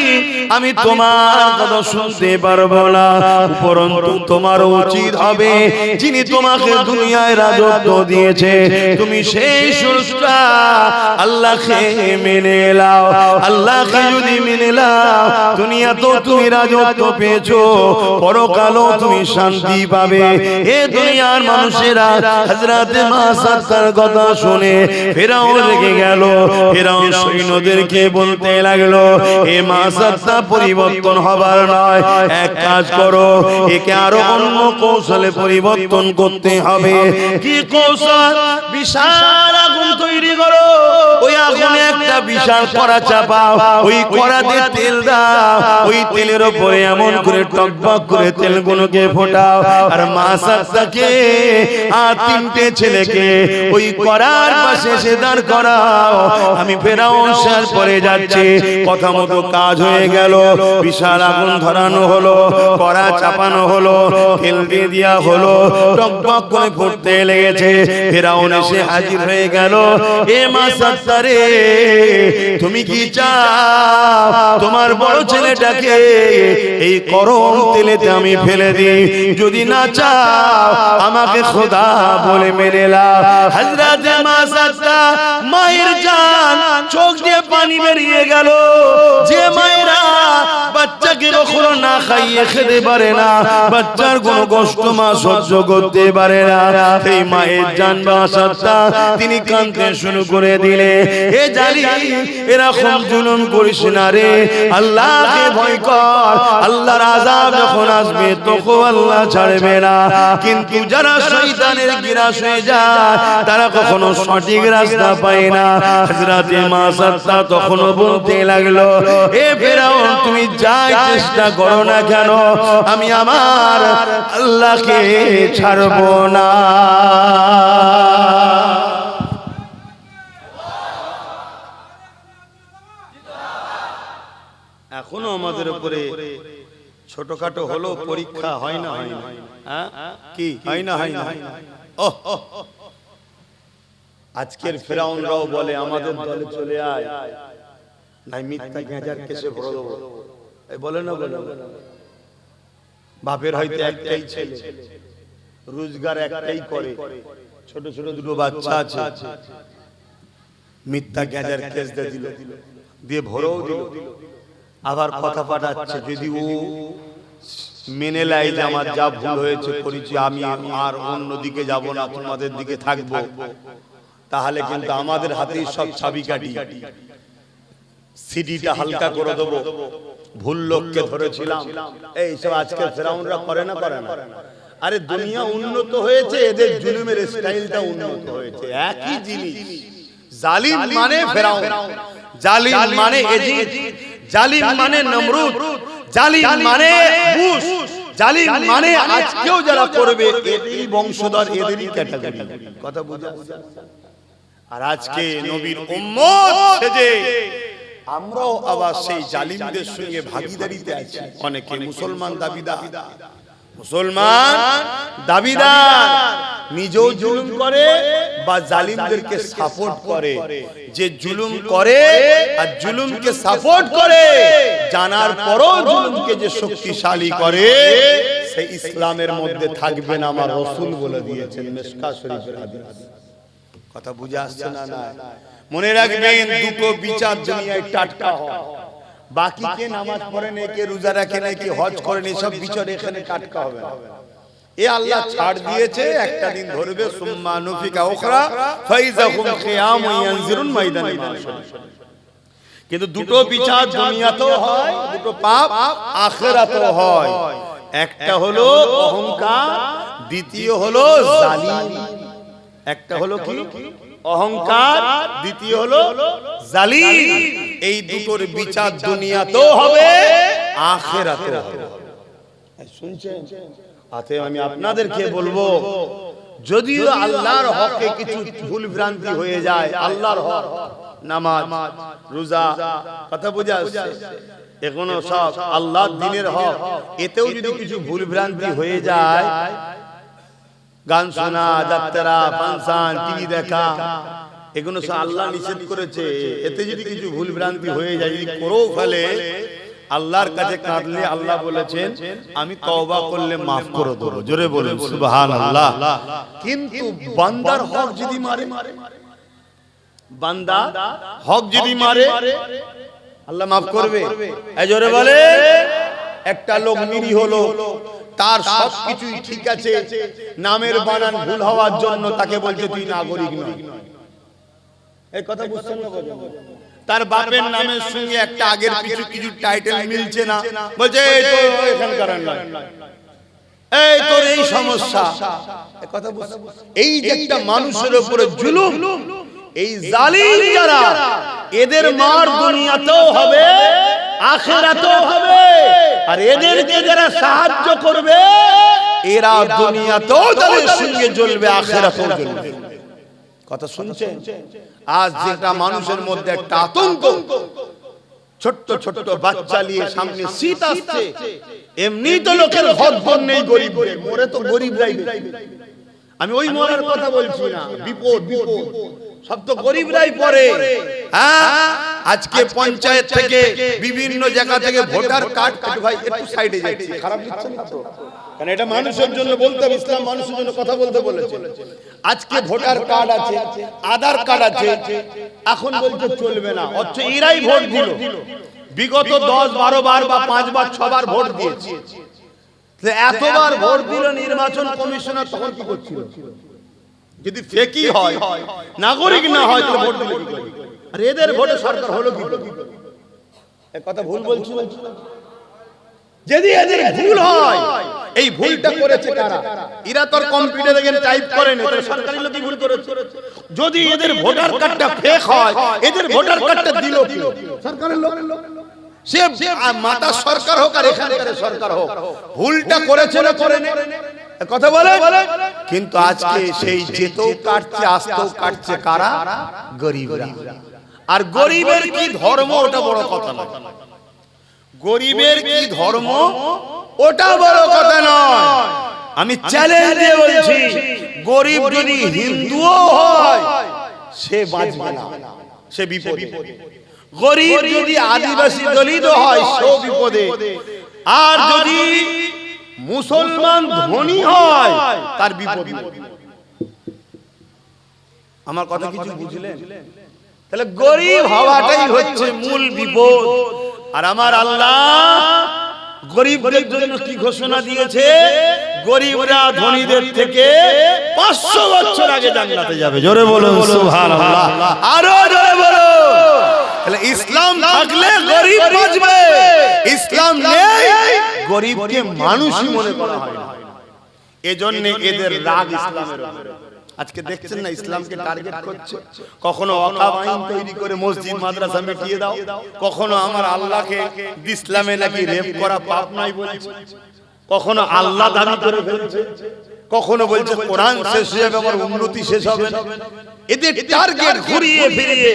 আমি তোমার কথা শুনতে পারবো না। উপরন্তু তোমার উচিত হবে, যিনি তোমাকে দুনিয়ায় রাজত্ব দিয়েছে, তুমি সেই স্রষ্টা আল্লাহকে মেনে নাও। আল্লাহকে যদি মেনে নাও, দুনিয়া তো তুমি রাজত্ব পেয়েছো, পরকালও তুমি শান্তি পাবে। এ দুনিয়ার মানুষেরা হযরতে মা সাত্তার কথা শুনে ফেরাউন রেগে গেল। ফেরাউন সৈন্যদেরকে বলতে লাগলো, এ মা সাত্তা পরিবর্তন হবার নয়, এক কাজ করো, একে আরো অন্য কৌশলে পরিবর্তন করতে হবে। কি কৌশল? বিশাল আগুন তৈরি করো, ওই আগুনে একটা বিশাল কড়া চাপাও, ওই কড়াতে তেল দাও, ওই তেলের উপরে এমন করে টকবক করে তেলগুলোকে ফোটাও। আর মা সাত্তাকে আর তিনটে ছেলেকে ওই কড়ার পাশে এসে দাঁড় করাও। আমি ফেরাউন শেষ পরে যাচ্ছি। কথা মতো কাজ হয়ে গেল। বিশাল আগুন ধরানো হলো, কড়া চাপানো হলো, তেল দিয়ে দেওয়া হলো, টকবক করে ফুটতে লেগেছে। ফেরাউন এসে হাজির হয়ে গেল। এ মা সাত্তা রে, তুমি কি চাও তোমার বড় ছেলেটাকে এই গরম তেলেতে আমি ফেলে দিই? যদি না চাও আমাকে খোদা বলে মেনে নাও। হযরতে মা সাত্তা মায়ের জান, চোখ দিয়ে পানি বেরিয়ে গেল। যে মায়েরা বাচ্চাকে কখনো না খাইয়ে খেতে পারে না, বাচ্চার কোনো কষ্ট মা সহ্য করতে পারে না, সেই মায়ের জান মা সাত্তা তিনি কাঁদতে শুরু করে দিলে, এ জালিম, এরকম জুলুম করিস না রে, আল্লাহকে ভয় কর। আল্লাহর আযাব যখন আসবে তখন আল্লাহ ছাড়বে না। কিন্তু যারা শয়তানের গিরাস হয়ে যায়, তারা কখনো সঠিক রাস্তা পায় না। হযরতে মা সাত্তা তখনও বলতে লাগলো, এ ফেরাউন, তুমি যাই চেষ্টা করো না কেন, আমি আমার আল্লাহকে ছাড়বো না। এখনো আমাদের উপরে ছোটখাটো হলো পরীক্ষা হয় না, হয় না, কি হয় না, হয় না। আজকের ফেরাউনরাও বলে আমাদের দলে চলে আয়, নাই মিথ্যা গেঁজার কেসে ভরে দেবো। বলে না, বলে বাপের হয়তো একটাই ছেলে, রোজগার একটাই করে, ছোট ছোট দুটো বাচ্চা আছে, মিথ্যা গেঁজার কেস দিল, দিয়ে ভরেও দিল। আবার কথা পাঠাচ্ছে, যদি ও মেনে নেয় যে আমার যা ভুল হয়েছে করেছি, আমি আর অন্যদিকে যাব না, তোমাদের দিকে থাকবো, তাহলে কিন্তু আমাদের হাতেই সব চাবিকাঠি, সিডিটা হালকা করে দেবো, ভুল লোককে ধরেছিলাম। এই সব আজকের ফেরাউনরা করে না, করে না। আরে দুনিয়া উন্নত হয়েছে, এদের জুলুমের স্টাইলটা উন্নত হয়েছে। একই জিনিস, জালিম মানে ফেরাউন, জালিম মানে এজিদ, জালিম মানে নমরুদ, জালিম মানে বুশ, জালিম মানে আজকেও যারা করবে এদেরই বংশধর, এদেরই ক্যাটাগরি। কথা বুঝা? আর আজকে নবীর উম্মত সেজে আমরাও আবার সেই জালিমদের সঙ্গে ভাগীদারিতে আছি। অনেকে মুসলমান দাবিদার, নিজেও জুলুম করে বা জালিমদেরকে সাপোর্ট করে। যে জুলুম করে আর জুলুমকে সাপোর্ট করে জানার পরও জুলুমকে যে শক্তিশালী করে, সে ইসলামের মধ্যে থাকবে না, আমার রাসূল বলে দিয়েছেন মিশকাত শরীফের হাদিস। কথা বুঝে আসছে না? না, মনে রাখবেন দুটো বিচার দুনিয়ায় টাটকা হয়। বাকি কে নামাজ পড়ে না, কে রোজা রাখে না, কে হজ করে না, সব বিচার এখানে টাটকা হবে না। এ আল্লাহ ছাড় দিয়েছে, একটা দিন ধরবে সুম্মা নুফিকা উখরা ফাইজাহুম কিয়ামুন ইয়ানজিরুন ময়দানে মাশার। কিন্তু দুটো বিচার দুনিয়াতেও হয়, দুটো পাপ আখিরাতেও হয়। একটা হলো অহংকার, দ্বিতীয় হলো জালিম। একটা হলো কি? অহংকার, দ্বিতীয় হলো জালিম। এই দুটোর বিচার দুনিয়াতেও হবে, আখিরাতেও হবে। শুনছেন? অতএব আমি আপনাদেরকে বলবো, যদিও আল্লাহর হকে কিছু ভুল ভ্রান্তি হয়ে যায়, আল্লাহর হক নামাজ রোজা, কথা বুঝে আসছে, এগুলো সব আল্লাহর দ্বীনের হক, এতেও যদি কিছু ভুল ভ্রান্তি হয়ে যায়, গান শোনা, যাত্রা, ফাংশন, টিভি দেখা, এগুলো সব আল্লাহ নিষেধ করেছে। এতে যদি কিছু ভুল ভ্রান্তি হয়ে যায়, যদি করেও ফেলে, আল্লাহর কাছে কাঁদলে আল্লাহ বলেছেন আমি তওবা করলে মাফ করে দেব। জোরে বলেন সুবহানাল্লাহ। কিন্তু বান্দার হক যদি মারে, বান্দা হক যদি মারে, আল্লাহ মাফ করবে? এই জোরে বলে। একটা লোক নিরীহ লোক, তার সবকিছুই ঠিক আছে, নামের বানান ভুল হওয়ার জন্য তাকে বলছে তুই নাগরিক নয়। এই কথা বুঝছেন না? তার বাপের নামের সঙ্গে একটা আগের পিছু কিছু টাইটেল মিলছে না, বলছে এই তো এখানকার নয়, এই তোর এই সমস্যা। এই কথা বুঝছেন? এই যে একটা মানুষের উপরে জুলুম, এই জালিম যারা, এদের মার দুনিয়াতেও হবে, আখিরাতেও হবে। আর এদেরকে যারা সাহায্য করবে, এরা দুনিয়াতেও তাদের সঙ্গে জ্বলবে, আখিরাতেও জ্বলবে। কথা শুনছেন? আজ যেটা মানুষের মধ্যে একটা আতঙ্ক, ছোট্ট ছোট্ট বাচ্চা নিয়ে সামনে শীত আসছে, এমনি তো লোকের ঘর নেই, গরিব মরে তো গরিবরাই। আমি ওই মরার কথা বলছি না, বিপদ বিপদ সব তো গরিবরাই পড়ে। হ্যাঁ, আজকে পঞ্চায়েত থেকে বিভিন্ন জায়গা থেকে ভোটার কার্ড, ভাই একটু সাইডে যাচ্ছি, খারাপ দিচ্ছে না তো? কারণ এটা মানুষের জন্য বলতে, ইসলাম মানুষের জন্য কথা বলতে বলেছে। আজকে ভোটার কার্ড আছে, আধার কার্ড আছে, এখন বলতে চলবে না, অথচ এরাই ভোট দিল। বিগত 10-12 বার বা 5 বার 6 বার ভোট দিয়েছে। এতবার ভোট দিল নির্বাচন কমিশনার, তখন কি করছিল? যদি ফেকি হয়, নাগরিক না হয়, তাহলে ভোট দিল কি করে? আর এদের ভোটে সরকার হলো কি করে? এই কথা ভুল বলছি? যদি এদের ভুল হয়, এই ভুলটা করেছে কারা? এরা তো কম্পিউটারে গিয়ে টাইপ করে না, তো সরকারি লোকই ভুল করেছে। যদি এদের ভোটার কার্ডটা ফেক হয়, এদের ভোটার কার্ডটা দিল কি সরকারের লোক? সে মাতা সরকার হোক আর এখানকার সরকার হোক, ভুলটা করেছে না করে না? কথা বলে। কিন্তু আজকে সেই যেতেও কাটছে, আসতেও কাটছে কারা? গরিবরা। আর গরিবের কি ধর্ম, ওটা বড় কথা নয়। গরিবের কি ধর্ম, ওটা বড় কথা নয়। আমি চ্যালেঞ্জ দিয়ে বলছি, গরিব যদি হিন্দুও হয়, সে বাঁচবে না, সে বিপদে। গরিব যদি আদিবাসী দলিত হয়, সেও বিপদে। আর যদি মুসলমান ধনী হয়, তার বিপদ। আমার কথা কিছু বুঝলেন? তাহলে গরিব হওয়াটাই হচ্ছে মূল বিপদ। আর আমার আল্লাহ গরিবদের জন্য কি ঘোষণা দিয়েছে? গরিবরা ধনীদের থেকে 500 বছর আগে জান্নাতে যাবে। জোরে বলুন সুবহানাল্লাহ, আরো জোরে বলো। তাহলে ইসলাম থাকলে গরিব বাঁচবে, ইসলাম নেই গরিবকে মানুষই মনে করা হয় না। এজন্য এদের রাগ ইসলামের উপরে। আজকে দেখছেন না, ইসলামকে টার্গেট করছে। কখনো ওয়াকফ আইন তৈরি করে মসজিদ মাদ্রাসা মিটিয়ে দাও, কখনো আমার আল্লাহকে ইসলামে নাকি রেপ করা পাপ নয় বলছে, কখনো আল্লাহ দাবি করে ফেলছে। কখনো বলছে কোরআন শেষ হয়ে যাবে, আমার উন্নতি শেষ হবে না। এদের টার্গেট ঘুরিয়ে ফিরিয়ে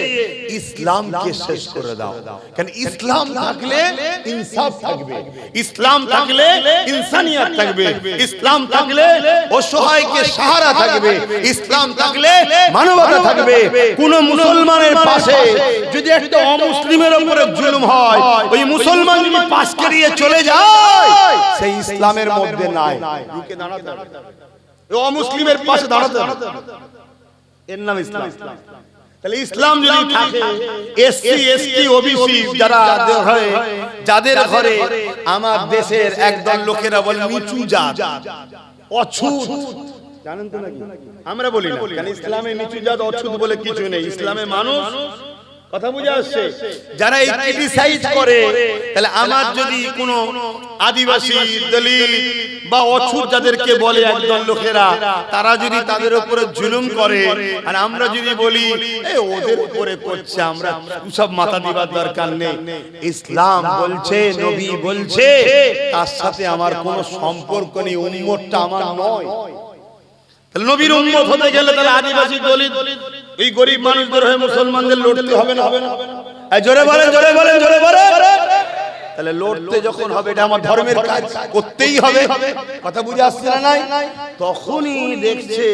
ইসলামকে শেষ করে দাও। কারণ ইসলাম থাকলে ইনসাফ থাকবে, ইসলাম থাকলে ইনসানিয়ত থাকবে, ইসলাম থাকলে অসহায়কে সাহারা থাকবে, ইসলাম থাকলে মানবতা থাকবে। কোন মুসলমানের পাশে যদি একটা অমুসলিমের উপরে জুলুম হয়, ওই মুসলমান যদি পাশ করিয়ে চলে যায়, সেই ইসলামের মধ্যে নাই। রুকে দাঁড়াতে হবে, ওই অমুসলিমের পাশে দাঁড়াতে হবে, এর নাম ইসলাম। তাহলে ইসলাম যদি থাকে, এসসি এসটি ওবিসি যারা হয়, যাদের ঘরে আমার দেশের একদল লোকেরা বলে নিচু জাত, অছুত, জানেন তো নাকি? আমরা বলি না, কারণ ইসলামে নিচু জাত অছুত বলে কিছু নেই। ইসলামে মানুষ, কথা বুঝে আসছে? যারা এই ক্রিটিসাইজ করে, তাহলে আমার যদি কোনো আদিবাসী, দলিত বা অছুত যাদেরকে বলে একদল লোকেরা, তারা যদি তাদের উপরে জুলুম করে, আর আমরা যদি বলি ওদের উপরে করছে, আমরা সব মাথা দিবার দরকার নেই। ইসলাম বলছে, নবী বলছে, তার সাথে আমার কোনো সম্পর্ক নেই, উম্মতটা আমার নয়। তাহলে নবীর উম্মত হতে গেলে তাহলে আদিবাসী, দলিত, এই গরিব মানুষদের হয়ে মুসলমানদের লড়তে হবে না? হবে না? জোরে বলেন, জোরে বলেন, জোরে বলেন। তাহলে লড়তে যখন হবে, এটা আমার ধর্মের কাজ, করতেই হবে। কথা বুঝে আসছে না? নাই তখনই দেখছে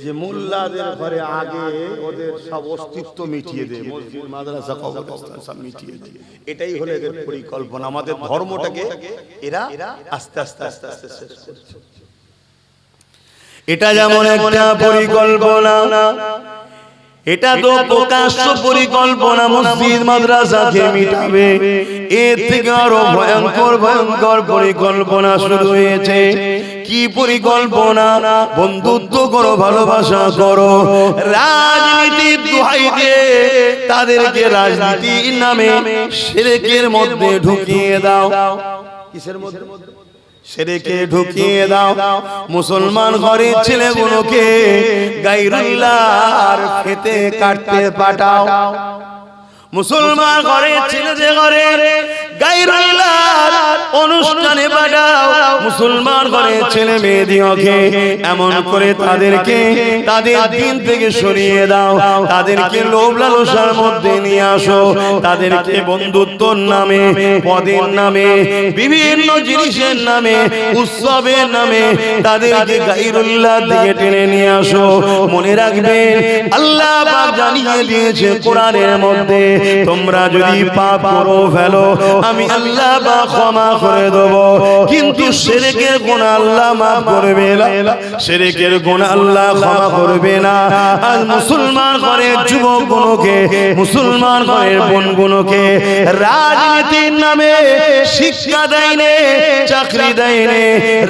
যে মোল্লাদের ঘরে আগে ওদের সব অস্তিত্ব মিটিয়ে দেয়, মসজিদ, মাদ্রাসা, কবরস্থান সব মিটিয়ে দেয়। এটাই হলো এদের পরিকল্পনা। আমাদের ধর্মটাকে এরা আস্তে আস্তে আস্তে আস্তে শেষ করছে। এটা যেমন একটা পরিকল্পনা, এটা তো প্রকাশ্য পরিকল্পনা, মসজিদ মাদ্রাসাকে মিটাবে। এর থেকে আরো ভয়ঙ্কর ভয়ঙ্কর পরিকল্পনা শুরু হয়েছে। কি পরিকল্পনা? বন্ধুত্ব করো, ভালোবাসা করো, রাজনীতির দোহাই দিয়ে তাদেরকে রাজনীতির নামে শিরকের মধ্যে ঢুকিয়ে দাও। কিসের মধ্যে? শিরকে ঢুকিয়ে দাও। মুসলমান ঘরের ছেলেগুলোকে গায়রুল্লাহর খেতে কাটতে পাঠাও। মুসলমান ঘরের ছেলেদের ঘরে গায়রুল্লাহর অনুষ্ঠানে পাঠাও। মুসলমান ঘরের ছেলে মেয়েদিওকে এমন করে তাদেরকে তাদের দিন থেকে সরিয়ে দাও, তাদেরকে লোভ লালসার মধ্যে নিয়ে আসো, তাদেরকে বন্ধুত্বর নামে, পদের নামে, বিভিন্ন জিনিসের নামে, উৎসবের নামে তাদেরকে গায়রুল্লাহ দিকে টেনে নিয়ে আসো। মনে রাখবেন, আল্লাহ পাক জানিয়ে দিয়েছে কোরআনের মধ্যে, তোমরা যদি পাপ করো ফেলো, আমি আল্লাহ পাক ক্ষমা করে দেব, কিন্তু শিরকের গুনাহ আল্লাহ মাফ করবে না, শিরকের গুনাহ আল্লাহ ক্ষমা করবে না। আজ মুসলমান ঘরের যুবকগুলোকে, মুসলমান ঘরের বোনগুলোকে রাজনীতির নামে শিক্ষা দেয় না, চাকরি দেয় না,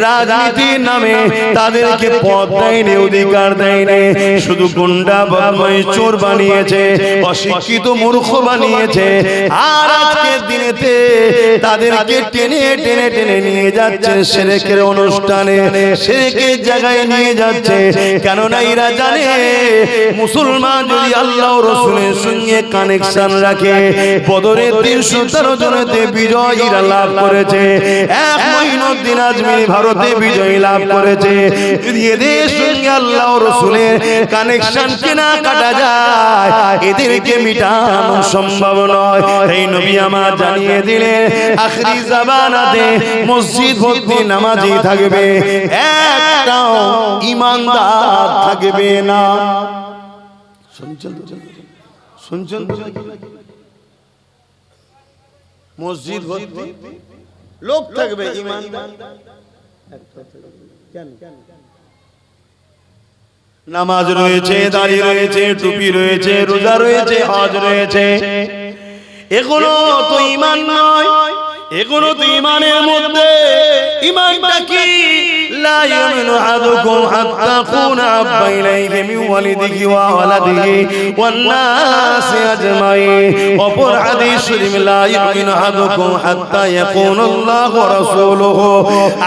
রাজনীতির নামে তাদেরকে পদ দেয় না, অধিকার দেয় না, শুধু গুন্ডা, বদমাইশ, চোর বানিয়েছে, অশিক্ষিত মূর্খ বানিয়েছে। আর আজকের দিনেতে তাদেরকে টেনে টেনে টেনে নিয়ে যাচ্ছে শিরকের অনুষ্ঠানে, শিরকের জায়গায় নিয়ে যাচ্ছে। কেননা এরা জানে মুসলমান যদি আল্লাহ ও রাসূলের সঙ্গে কানেকশন রাখে, বদরের 313 জনেতে বিজয় এরা লাভ করেছে, এক মঈনুদ্দিন আজমিরি ভারতে বিজয় লাভ করেছে। যদি এদের সঙ্গে আল্লাহ ও রাসূলের কানেকশন কেনা কাটা যায়, এদেরকে মিটানো সম্ভব নয়। এই নবী আমার জানিয়ে দিলেন, আখিরি জামানাতে মসজিদ ভর্তি নামাজি থাকবে, একটাও ঈমানদার থাকবে না। শুনছেন তো? শুনছেন তো? মসজিদ ভর্তি লোক থাকবে, ঈমানদার কেন? নামাজ রয়েছে, দাড়ি রয়েছে, টুপি রয়েছে, রোজা রয়েছে, হজ রয়েছে, এগুলো তো ঈমান নয়, এগুলো তো ঈমানের মধ্যে। ঈমানটা কি? লা ইয়ামিনু আহাদুকুম হাত্তা কুনা আব্বা ইলাইহি মিন ওয়ালিদিহি ওয়া ওয়ালাদিহি ওয়ান নাসি আজমাইন। অপর হাদিস শরীফ, লা ইয়ামিনু আহাদুকুম হাত্তা ইয়াকুনাল্লাহু ওয়া রাসূলুহু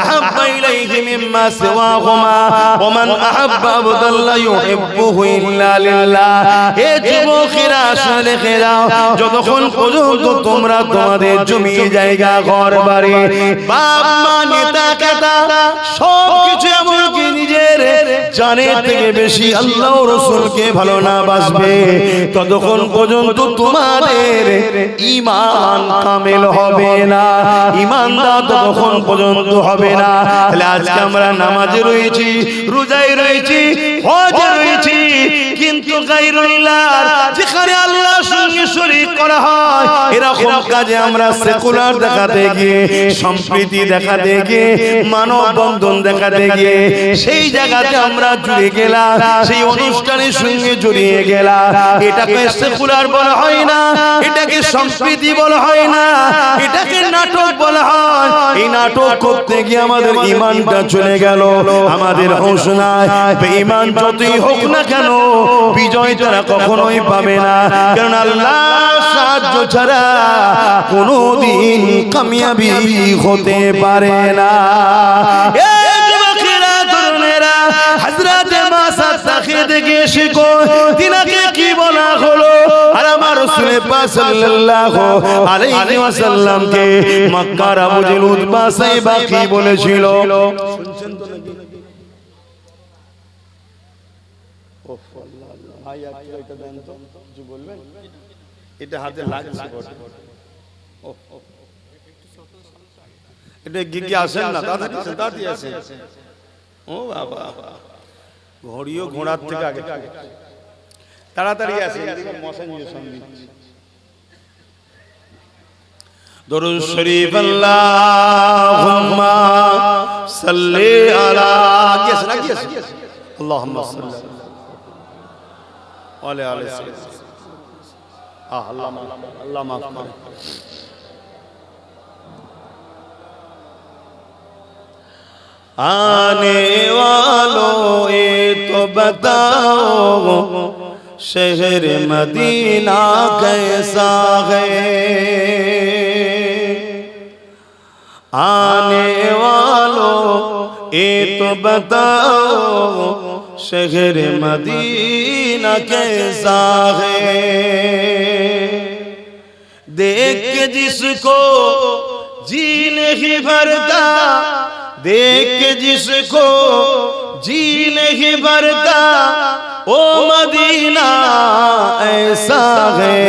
আহাব্বা ইলাইহি মিম্মা সিওয়াহুমা ওয়া মান আহাব্বা আবদান লা ইউহিব্বুহু ইল্লা লিল্লাহ। হে যুবকেরা, শুনে রেখে যাও, যতক্ষণ পর্যন্ত তোমরা তোমাদের জমি জায়গা, ঘর বাড়ি, বাপ মা, নেতা কেতা সব কিছু এমনকি নিজের জানের থেকে বেশি আল্লাহ রাসূলকে ভালো না বাসবে ততক্ষণ পর্যন্ত তোমাদের ঈমান কামেল হবে না, ঈমানদার ততক্ষণ পর্যন্ত হবে না। তাহলে আজকে আমরা নামাজে রয়েছি, রোজায় রয়েছি, হজে রয়েছি, কিন্তু গায়রুল্লাহ যেখানে আল্লাহর সঙ্গে শরীক করা হয় এরকম কাজে আমরা সেকুলার দেখাতে গিয়ে, সম্প্রীতি দেখাতে গিয়ে, মানব বন্ধন দেখাতে গিয়ে সেই জায়গাতে আমরা জুড়ে গেলাম, সেই অনুষ্ঠানের সঙ্গে জড়িয়ে গেলাম। এটাকে সেকুলার বলা হয় না, এটাকে সম্প্রীতি বলা হয় না, এটাকে নাটক বলা হয়। এই নাটক করতে গিয়ে আমাদের ঈমানটা চলে গেল, আমাদের হোশ নাই। বেঈমান যতই হোক না কেন বিজয় তারা কখনোই পাবে না, কারণ আল্লাহর সাহায্য ছাড়া কোনোদিন কামিয়াবি হতে পারে না। এই যুবকেরা, তরুণেরা, হযরত মাসা তাকে দেখে শিখো তিনাকে কি বলা হলো। আর আমার রাসূল পাক সাল্লাল্লাহু আলাইহি ওয়াসাল্লামকে মক্কার আবু জেহেল উতবা সাইবা কি বলেছিল শুনছেন তো নাকি? ওফ আল্লাহ আল্লাহ, ভাই একটু এটা দেন তো, কিছু বলবেন? এটা হাতে লাগছে বটে। ওফ এটা গিয়ে আসেন না, তাড়াতাড়ি আসেন। ও বাবা, ঘড়িও ঘোড়ার থেকে আগে, তাড়াতাড়ি আসেন, মশান ইনজেকশন দিচ্ছি। দরুদ শরীফ আল্লাহুম্মা সাল্লি আলা আল্লাহুম্মা সাল্লি আলা আলি আল্লাহ মাফ করে। आने वालों ये तो बताओ शहर मदीना कैसा है, आने वालों ये तो बताओ शहर मदीना कैसा है, देख के जिसको जी नहीं भरता, देख के जिसको जी नहीं भरता ओ मदीना ऐसा है,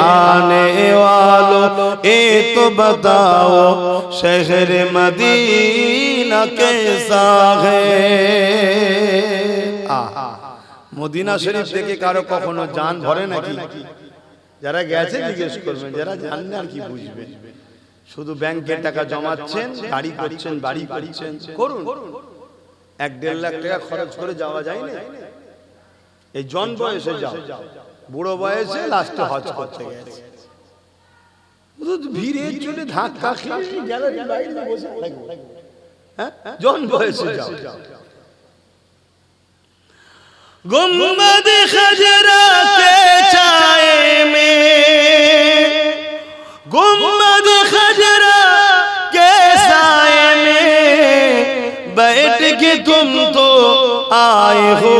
आने वालों ये तो बताओ शहर मदीना कैसा है। মদিনা শরীফ থেকে কারো কখনো জান ভরে নাকি? যারা গেছে জিজ্ঞেস করবেন, যারা জানেন আর কি বুঝবে। শুধু ব্যাংকে টাকা জমাচ্ছেন, গাড়ি করছেন, বাড়ি করছেন, করুন। 1-1.5 লাখ টাকা খরচ করে যাওয়া যায় না? এই জন বয়সে যাও, বুড়ো বয়সে লাস্টে হজ করতে গেছে, ভিড়ের জন্য ধাক্কা খেয়ে গ্যালারি বাইরে বসে থাকবো। হ্যাঁ, জন বয়সে যাও। गुंबद खजरा के छाए में, गुंबद खजरा के साए में बैठ के तुम तो आए हो,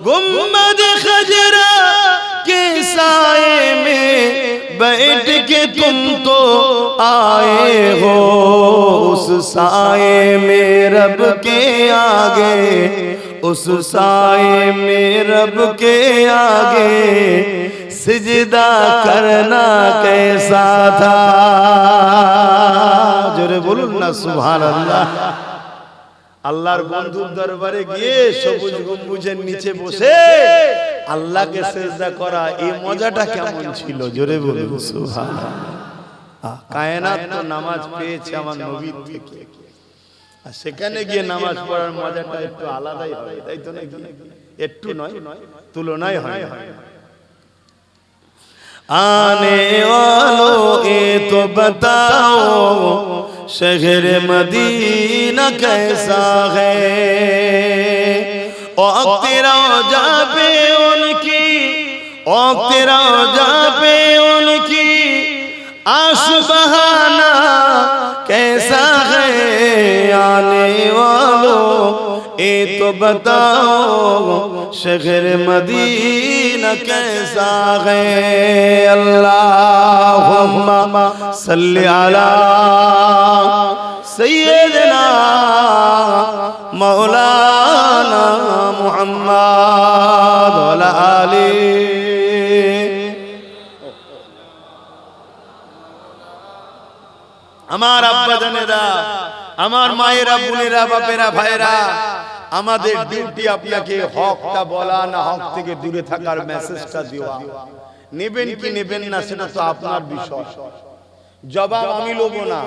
गुंबद खजरा के साए में बैठ के तुम तो आए हो, उस साए में रब के आगे, उस साए में रब के आगे सिजदा करना कैसा था। जोरे बोलুন না সুবহানাল্লাহ। আল্লাহর বন্ধুর দরবারে গিয়ে সবুজ গম্বুজের নিচে বসে আল্লাহকে সিজদা করা, এই মজাটা কেমন ছিল? জোরে বলুন সুবহানাল্লাহ। কায়নাত তো নামাজ পেয়েছে আমার নবীর থেকে, আর সেখানে গিয়ে নামাজ পড়ার মজাটা একটু আলাদাই হয়, তাই তো নাকি? একটু নয়, তুলনায় হয়। आने वालों ये तो बताओ शहर मदीना कैसा है, और तेरा जा पे उनकी, और तेरा जा पे उनकी आंसू बहाना कैसा है, आने वालों ये तो बताओ शहर मदीना कैसा है। अल्लाहुम्मा सल्ली अला سيدنا مولانا محمد وعلى آله আমার আব্বা জানেরা, আমার মায়েরা, বোনেরা, বাপেরা, ভাইরা, আমাদের ডিউটি আপনাকে হকটা বলা, না হক থেকে দূরে থাকার মেসেজটা দেওয়া। নেবেন কি নেবেন না সেটা তো আপনার বিষয়, জবাব আমি লব না।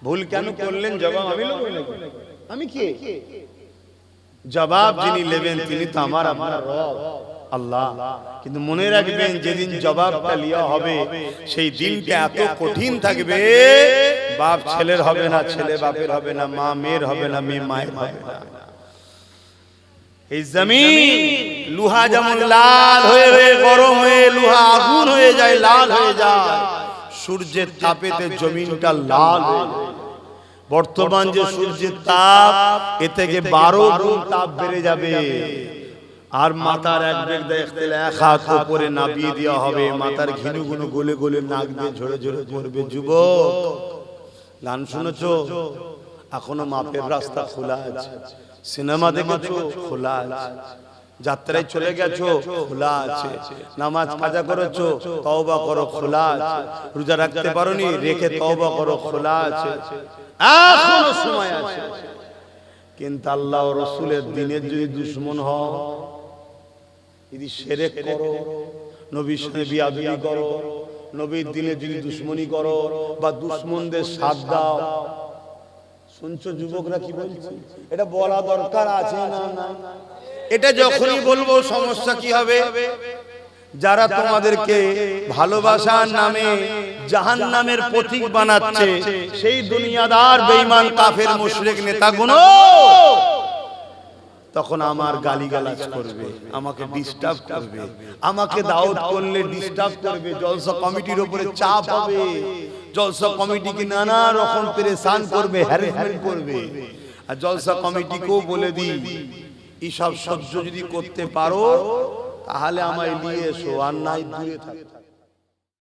ভুল কেন করলেন? জবাব আমি লব না। আমি কে? জবাব যিনি নেবেন তিনি তো আমার আপনার রব আল্লাহ। কিন্তু মনে রাখবেন, যেদিন জবাবটা লিয়া হবে সেই দিনটা এত কঠিন থাকবে, বাপ ছেলের হবে না, ছেলে বাপের হবে না, মা মেয়ের হবে না, মেয়ে মায়ের হবে না। এই জমিন লোহা যেমন লাল হয়ে হয়ে গরম হয়ে, লোহা আগুন হয়ে যায়, লাল হয়ে যায়, সূর্যের তাপেতে জমিনটা লাল হয়ে যায়। বর্তমান যে সূর্যের তাপ, এ থেকে 12 গুণ তাপ বেড়ে যাবে। আর মাথার এক বেগ দেখতে এক হাত উপরে নাবিয়ে দেওয়া হবে, মাথার ঘিনুগুলো গলে গলে নাক দিয়ে ঝরে ঝরে পড়বে। যুবক, গান শুনেছো? এখনো মাপের রাস্তা খোলা আছে। সিনেমা দেখেছো? খোলা আছে। যাত্রায় চলে গেছো? খোলা আছে। নামাজ কাজা করেছো? তওবা করো, খোলা আছে। রোজা রাখতে পারোনি? রেখে তওবা করো, খোলা আছে। এখনো সময় আছে। কিন্তু আল্লাহ ও রাসূলের দ্বীনের যদি দুশমন হও, যদি শিরক করো, নবীর সাথে বিয়াদবি করো, নবীর দ্বীনে যদি দুশমনি করো বা দুশমনদের সাথ দাও, শুনছো যুবকরা কি বলছি? এটা বলা দরকার আছে না? না, এটা যখনই বলবো সমস্যা কি হবে? যারা তোমাদেরকে ভালোবাসার নামে জাহান্নামের প্রতীক বানাচ্ছে, সেই দুনিয়াদার বেঈমান কাফের মুশরিক নেতাগুলো তখন আমার গালিগালাজ করবে, আমাকে ডিস্টার্ব করবে, আমাকে দাওয়াত করলে ডিস্টার্ব করবে, জলসা কমিটির উপরে চাপ হবে, জলসা কমিটিকে নানা রকম পেরেশান করবে, হ্যারাসমেন্ট করবে। আর জলসা কমিটিকেও বলে দিই, এইসব সহ্য যদি করতে পারো তাহলে আমায় নিয়ে এসো, আর নাই দূরে থাকো।